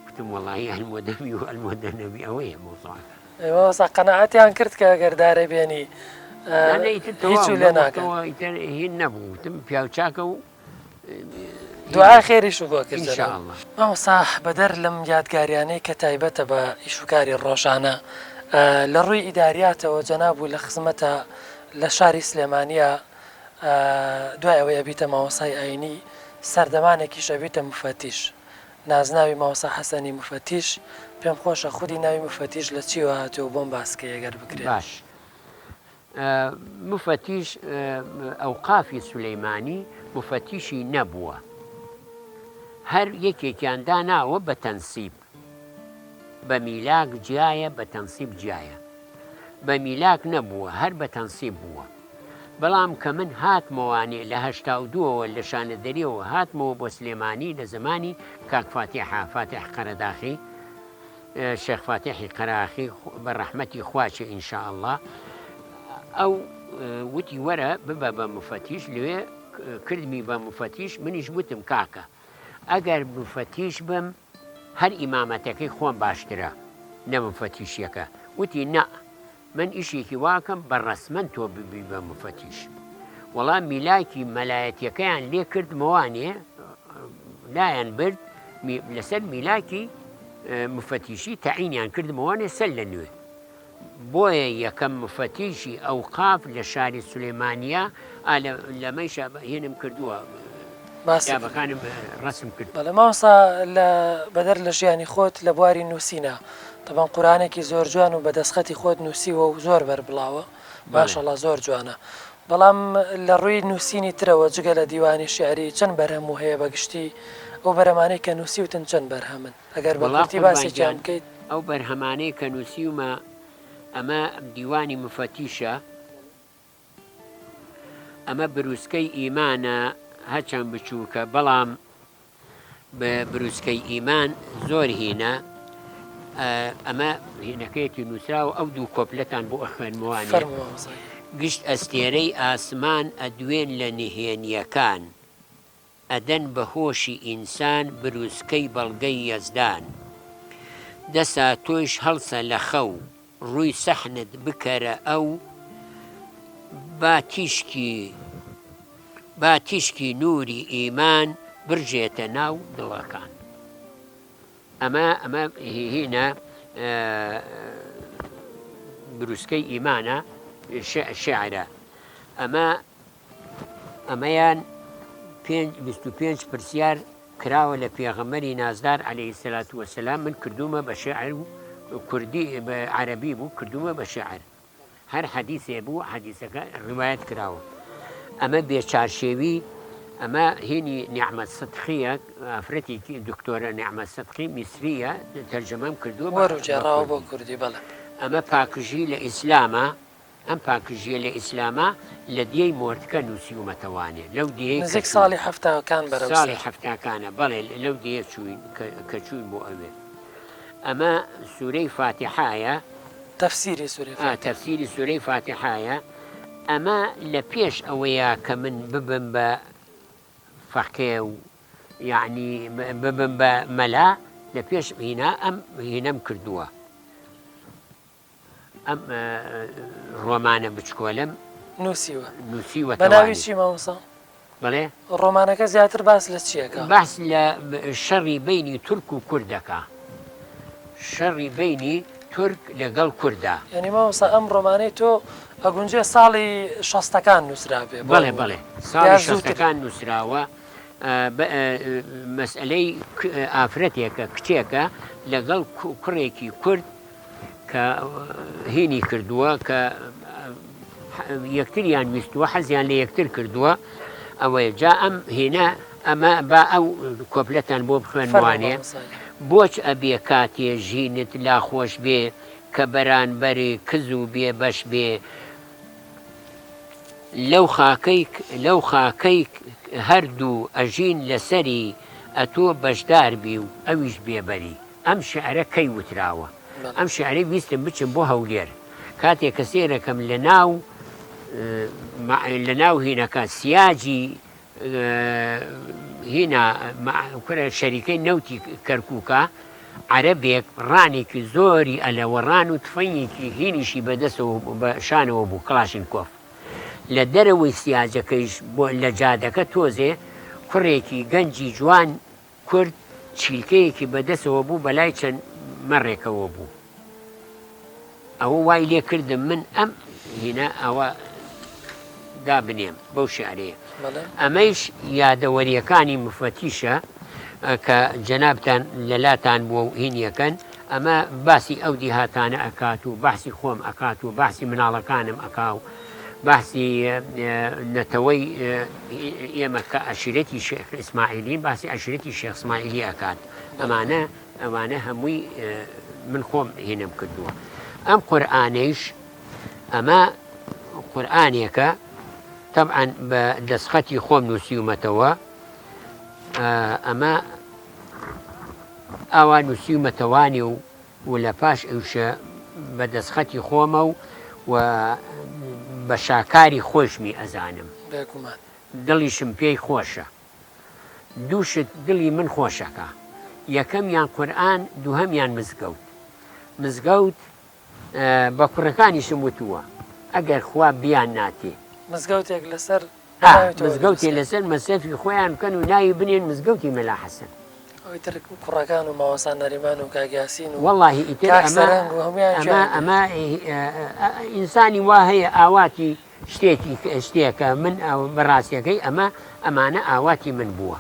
وتم وەڵاهی ئەلمۆدەمی و ئەلمۆدە نەبی ئەوەیە مۆزاکە ئێوەسا قەنەعەتیان کرد کە گەردارە بێنی هیچ لێ ناکەن هین نەبوو وتم پیاوچاکە و دوعای خێریش بۆ کرد مامۆستا بەدەر لەم یادگاریانەی کە تایبەتە بە ئیشوکاری ڕۆژانە لە ڕووی ئیداریاتەوە جەنابوو لە خزمەتە لە شاری سلێمانیە دوای ئەوەیە بیتە مامۆستای ئاینی سەردەمانێکیش ئەبیتە مفەتیش نازناوی مامۆستا حەسەنی مفەتیش پێم خۆشە خودی ناوی مفەتیش لە چیوە هاتووە بۆم باسکە ئەگەر بکرێت باش مفەتیش ئەوقافی سولەیمانی مفەتیشی نەبووە هەر یەکێکیان داناوە بە تەنسیب بە میلاک جیایە بە تەنسیب جیایە بە میلاک نەبووە هەر بە تەنسیب بووە بەڵام کە من هاتمەوانێ لە 82ەوە لە شانەدەریەوە هاتمەوە بۆ سلێمانی لە زمانی کاک فاتح قەرەداخی شێخ فاتحی قەراخی بە ڕەحمەتی خواچێ ئینشاء الله ئەو وتی وەرە ببە بە مفەتیش لێ کردمی بە مفەتیش منیش وتم کاکە ئەگەر مفەتیش بم هەر ئیمامەتەکەی خۆم باشترە نە مفەتیشیەکە وتی نە من ئیشێکی واکەم بە ڕەسمەن تۆ ببی بە مفەتیش وەڵام میلاکی مەلایەتیەکەیان لێ کردمەوانێ لایەن برد لەسەر میلاکی مفەتیشی تەعینیان کردمەوانێ سەر لە نوێ بۆیە یەکەم مفەتیشی ئەوقاف لە شاری سولەیمانیە لەمەیشە هێنم کردووە کتابەکانم ڕەسم کرد بەڵێ مامۆستا بەدەر لە ژیانی خۆت لە بواری نووسینە طبعاً قورئانێکی زۆر جوان و بە دەستخەتی خۆت نووسیوە و زۆر بەربڵاوە ماشەڵڵا زۆر جوانە بەڵام لە ڕووی نووسینی ترەوە جگە لە دیوانی شعری چەند بەرهەم و هەیە بەگشتی ئەو بەرهەمانەی کە نووسیوتن چەند بەرهەمن ئەگەر بە کورتی باسێکیان بکەیت. ئەو بەرهەمانەی کە نووسیومە ئەمە دیوانی مفەتیشە، ئەمە بروسکەی ئیمانە هەرچەند بچووکە، بەڵام بە بروسکەی ئیمان زۆر هینە. ئەمە هینەکەیەتی نووسراوە ئەو دوو کۆپلەتان بۆ ئەخوێنمەوانێ. گشت ئەستێرەی ئاسمان ئەدوێن لە نهێنیەکان، ئەدەن بە هۆشی ئینسان بروسکەی بەڵگەی یەزدان. دەسا تۆیش هەڵسە لە خەو ڕووی سەحنت بکەرە ئەو، با تیشکی نووری ئیمان برژێتە ناو دڵەکان. ئەمە هینە بروسکەی ئیمانە شعرە. ئەمەیان 25 پرسیار کراوە لە پێغەمبەری نازدار عەلەیهی سەلات وەسەلام. من کردومە بە شعر و کوردی بە عەرەبی بوو، کردومە بە شعر. هەر حەدیثێ بوو حەدیثەکە ڕوایەت کراوە. ئەمە بێچارشێوی، ئەمە هینی نیعمەت سەدقیە، ئافرەتێکی دکتۆرە نیعمەت سەدقی میسریە، تەرجەمەم کردووە وەرجێڕاوە بۆ کوردی. بەڵێ ئەمە پاکژی لە ئیسلامە، ئەم پاکژیە لە ئیسلامە لە دیەی مۆردکە نووسیومەتەوانێ، لەو دیەی نزیک ساڵی هەفتاکان بەرەو ساڵی هەفتاکانە. بەڵێ لەو دیە چوین کە چوین بۆ ئەوێ. ئەمە سوورەی فاتحایە، تەفسیری سوورەی فاتحایە. ئەمە لە پێش ئەوەیە کە من ببم بە فەقێ و یعنی ببم بە مەلا، لە پێش هینەم کردووە. ئەم ڕۆمانە بچکۆلم نووسیوە. بەناوی چی مامۆستا؟ بڵێ ڕۆمانەکە زیاتر باس لە چیەکە؟ باس لە شەڕی بینی تورک و کوردەکە، شەڕی بینی تورک لەگەڵ کووردا. یعنی مامۆستا ئەم ڕۆمانەی تۆ ئەگونجێ ساڵی 60ەکان نووسرا بێ؟ بەڵێ ساڵی 60ەکان نووسراوە. مەسئلەی ئافرەتێکە کچێکە لەگەڵ کوڕێکی کورد کە هینی کردووە، کە یەکتریان ویستووە، حەزیان لە یەکتر کردووە. ئەوەیە جا ئەم هینە ئەمە با ئەو کۆپلەتان بۆ بخوێنوانێ. بۆچ ئەبێ کاتێ ژینت لاخۆش بێ، کە بەرانبەری کز و بێ بەش بێ، لەو خاکەی هەردوو ئەژین لەسەری، ئەتۆ بەشدار بی و ئەویش بێبەری. ئەم شعرە کەی وتراوە؟ ئەم شعرەی ویستم بچم بۆ هەولێر، کاتێک کە سێرەکەم لە ناو هینەکە سیاجی هینە شەریکەی نەوتی کەرکووکە عەرەبێک ڕانێکی زۆری ئەلەوەڕان و تفەنگێکی هینیشی بەدەستەوە بە شانەوە بوو، کڵاشینکۆف. لە دەرەوەی سیاجەکەیش بۆ لە جادەکە تۆزێ کوڕێکی گەنجی جوان کورد چیلکەیەکی بەدەستەوە بوو، بەلای چەند مەڕێکەوە بوو. ئەوە وای لێ کردم من ئەم هینە ئەوە دابنێم بەو شعرەیە. ئەمەیش یادەوەریەکانی مفەتیشە کە جەنابتان لەلاتان بووە و هینیەکەن. ئەمە باسی ئەو دیهاتانە ئەکات و باسی خۆم ئەکات و باسی مناڵەکانم ئەکا و باسی نەتەوەی ئێمە کە عەشیرەتی شێخ ئیسماعیلی، باسی عەشیرەتی شێخ ئیسماعیلی ئەکات. ئەمانە هەمووی من خۆم هینم کردووە. ئەم قورئانەیش ئەمە قورئانێکە طبعا بە دەستخەتی خۆم نووسیومەتەوە. ئەمە ئاوا نووسیومەتەوانی و لە پاش ئەوشە بە دەستخەتی خۆمە و بە شاکاری خۆشمی ئەزانم، دڵیشم پێی خۆشە. دووشت دڵی من خۆشەکە، یەکەمیان قورئان، دووهەمیان مزگەوت. بە کوڕەکانیشم وتووە ئەگەر خوا بیان ناتێ مزگەوتێک لەسەر مزگەوتێ لەسەر مەسەفی خۆیان بکەن و ناوی بنێن مزگەوتی مەلا حەسەن. ئەوتر کوڕەکان و ماوەسان نەریمان و کاگیاسین و وەڵڵاهی ئیتر ئەمە ئینسانی وا هەیە ئاواتی شتێکە من بەڕاستیەکەی ئەمانە ئاواتی من بووە.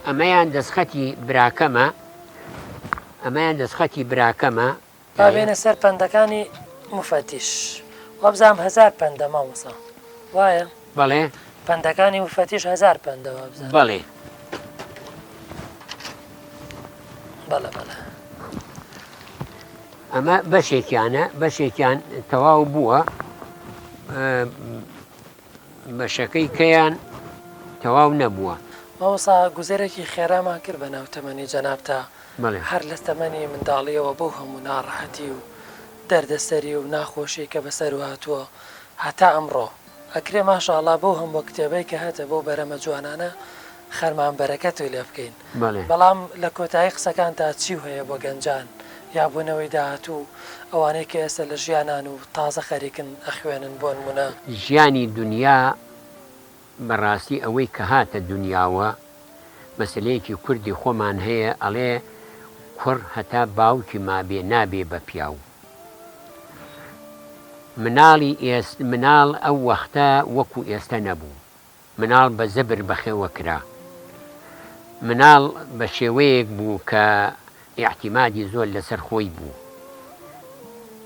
ئەمەیان دەستخەتی براکەمە، بابێنە سەر پەندەکانی مفتیش وابزام 1000 پەندە مامۆسا وایە بەڵێ پەندەکانی مفتیش 1000 پەندە وابزان بەڵێ بەڵە بەڵە ئەمە بەشێکیان تەواو بووە بەشەکەی کەیان تەواو نەبووە مامۆسا گوزەرێکی خێرامان کرد بە ناو تەمەنی جەنابتا بەڵێ هەر لە تەمەنی منداڵیەوە بۆ هەموو ناڕەحەتی و دەردەسەری و ناخۆشی کە بەسەر و هاتووە هەتا ئەمڕۆ ئەکرێ ماشاءڵڵا بۆ هەموو کتێبەی کە هاتە بۆ بەرەمە جوانانە خەرمان بەرەکەتوی لێ بکەین بەڵام لە کۆتایی قسەکان تا چی هەیە بۆ گەنجان یا بوونەوەی داهاتوو ئەوانەی کە ئێستا لە ژیانان و تازە خەریکن ئەخوێنن بۆ نمونە ژیانی دنیا بەڕاستی ئەوەی کە هاتە دنیاوە مەسلەیەکی کوردی خۆمان هەیە ئەڵێ کوڕ هەتا باوکی مابێ نابێ بە پیاو مناڵ ئەو وەختە وەکو ئێستا نەبوو مناڵ بە زەبر بەخێوە کرا مناڵ بە شێوەیەک بوو کە ئیعتیمادی زۆر لەسەر خۆی بوو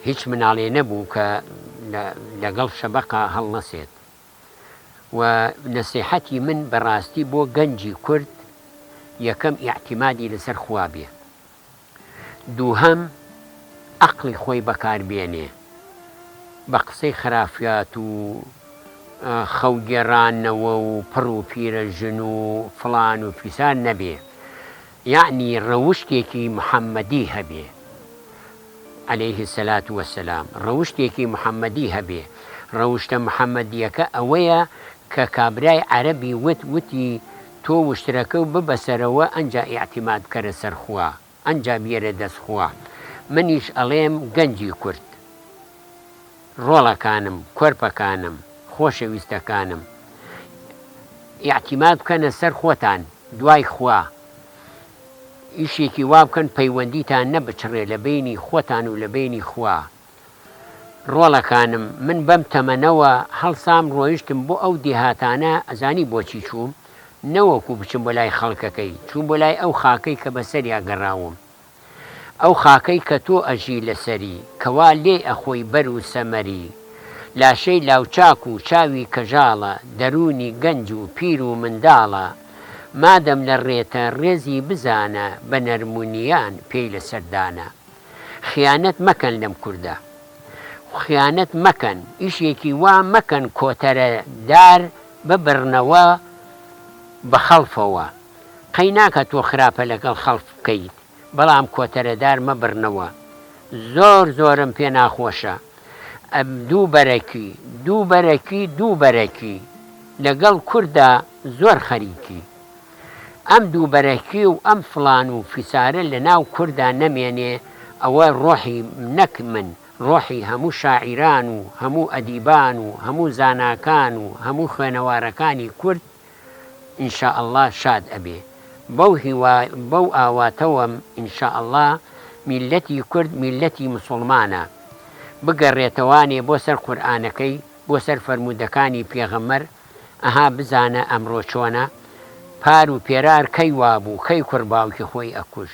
هیچ مناڵێ نەبوو کە لەگەڵ شەبەقە هەڵ نەسێت و نەسیحەتی من بەڕاستی بۆ گەنجی کورد یەکەم ئیعتیمادی لەسەر خوا بێ دووهەم عەقڵی خۆی بەکاربێنێ بە قسەی خرافات و خەوگێڕانەوە و پڕ و پیرەژن و فڵان و فیسان نەبێ یعنی ڕەوشتێکی محەممەدی هەبێ عليه الصلاة والسلام ڕەوشتێکی محەممەدی هەبێ ڕەوشتە محەممەدیەکە ئەوەیە کە کابرای عەرەبی وتی تۆ وشترەکە و ببەسەرەوە ئەنجا ئیعتیماد کەرە سەرخوا ئەنجا بێرە دەستخوا منیش ئەڵێم گەنجی کورد ڕۆڵەکانم کۆرپەکانم خۆشەویستەکانم ئیعتیماد بکەنە سەر خۆتان دوای خوا ئیشێکی وا بکەن پەیوەندیتان نەبچڕێ لە بینی خۆتان و لە بینی خوا ڕۆڵەکانم من بەم تەمەنەوە هەڵسام ڕۆیشتم بۆ ئەو دیهاتانە ئەزانی بۆچی چووم نەوەکو بچم بۆ لای خەڵکەکەی چوون بۆ لای ئەو خاکەی کە بەسەریا گەڕاوم ئەو خاکەی کە تۆ ئەژی لەسەری کەوا لێ ئەخۆی بەر و سەمەری لاشەی لاوچاک و چاوی کەژاڵە دەرونی گەنج و پیر و منداڵە مادەم لە ڕێتە ڕێزی بزانە بە نەرمونیان پێی لە سەردانە خیانەت مەکەن لەم کووردە خیانەت مەکەن ئیشێکی وا مەکەن کۆتەرە دار ببڕنەوە بە خەڵفەوە قەی ناکە تۆ خراپە لەگەڵ خەڵف بکەیت بەڵام کۆتەرەدار مەبڕنەوە زۆرم پێ ناخۆشە دوو بەرەکی لەگەڵ کووردا زۆر خەریکی ئەم دوو بەرەکی و ئەم فڵان و فیسارە لە ناو کووردا نەمێنێ ئەوە ڕۆحی نەک من ڕۆحی هەموو شاعیران و هەموو ئەدیبان و هەموو زاناکان و هەموو خوێنەوارەکانی کورد ئینشاءالله شاد ئەبێ بەو ئاواتەوەم ئینشاءالله میلەتی کورد میلەتی موسڵمانە بگەڕێتەوانێ بۆ سەر قورئانەکەی بۆ سەر فەرموودەکانی پێغەمبەر ئەها بزانە ئەمڕۆ چۆنە پار و پێرار کەی وابوو کەی کوڕباوکی خۆی ئەکوژ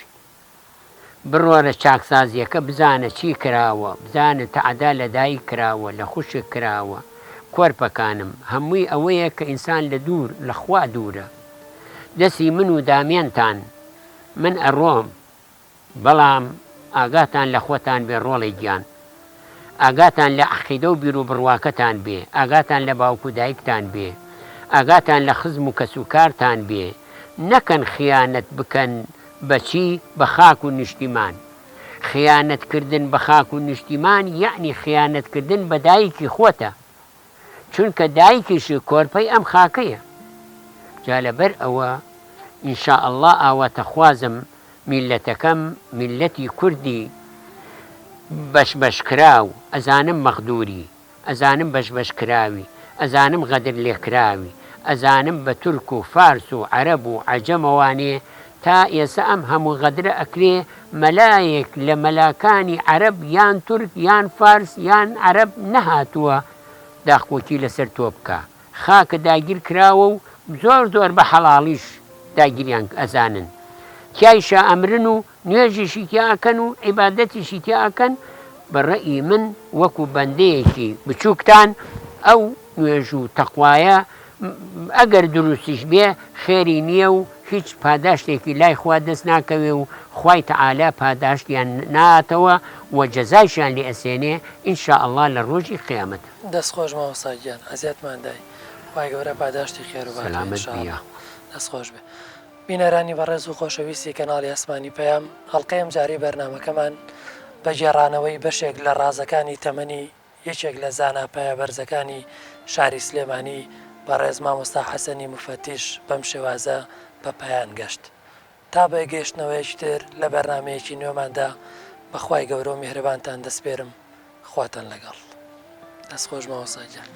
بڕۆرە چاکسازیەکە بزانە چی کراوە بزانە تەعەدا لە دایک کراوە لە خوشک کراوە کۆرپەکانم هەمووی ئەوەیە کە ئینسان لە خوا دوورە دەستی من و دامێنتان من ئەڕۆم بەڵام ئاگاتان لە خۆتان بێ ڕۆڵی گیان ئاگاتان لە عەقیدە و بیر و بڕواکەتان بێ ئاگاتان لە باوکو دایکتان بێ ئاگاتان لە خزم و کەسوکارتان بێ نەکەن خیانەت بکەن بەچی بە خاک و نیشتیمان خیانەتکردن بە خاک و نیشتیمان یعنی خیانەتکردن بە دایکی خۆتە چونکە دایکیشی کۆرپەی ئەم خاکەیە جا لەبەر ئەوە ئینشاءالله ئاواتە خوازم میلەتەکەم میلەتی کوردی بەشبەشکراو ئەزانم مەغدووری ئەزانم بەشبەشکراوی ئەزانم غەدر لێکراوی ئەزانم بە تورک و فارس و عەرەب و عەجەمەوانێ تا ئێستا ئەم هەموو غەدرە ئەکرێ مەلایەک لە مەلاکانی عەرەب یان تورک یان فارس یان عەرەب نەهاتووە داخکۆکی لەسەر تۆ بکە خاکە داگیر کراوە و زۆر بە حەڵاڵیش داگیریان ئەزانن تیای شائەمرن و نوێژیشی تیا ئەکەن و عیبادەتیشی تیا ئەکەن بەڕێی من وەکو بەندەیەکی بچووکتان ئەو نوێژ و تەقوایە ئەگەر دروستیش بێ خێری نییە و هیچ پاداشتێکی لای خوا دەست ناکەوێ و خوای تەعالا پاداشتیان ناتەوە و جەزایشیان لێ ئەسێنێ ئینشاءالله لە ڕۆژی قیامەت. دەستخۆش مامۆستاگیان ئەزیەتماندای خی گەورە پاداشتی خێر و دەستخۆش بێ. بینەرانی بەڕێز و خۆشەویستی کەناڵی ئەسمانی پەیام هەڵلقەیەم جاری بەرنمەکەمان بە گێڕانەوەی بەشێک لە ڕازەکانی تەمەنی یەکێک لە زاناپایە بەرزەکانی شاری سلێمانی بەڕێز مامۆستا حەسەنی موفەتیش بەم شێوازە بە پایان گەشت. تا بەگەشتنەوەیەکی تر لە بەرنمەیەکی نوێماندا بەخوای گەورە و میهرەبانتان دەسپێرم خواتان لەگەڵ. دەستخۆش مامۆستاگیان.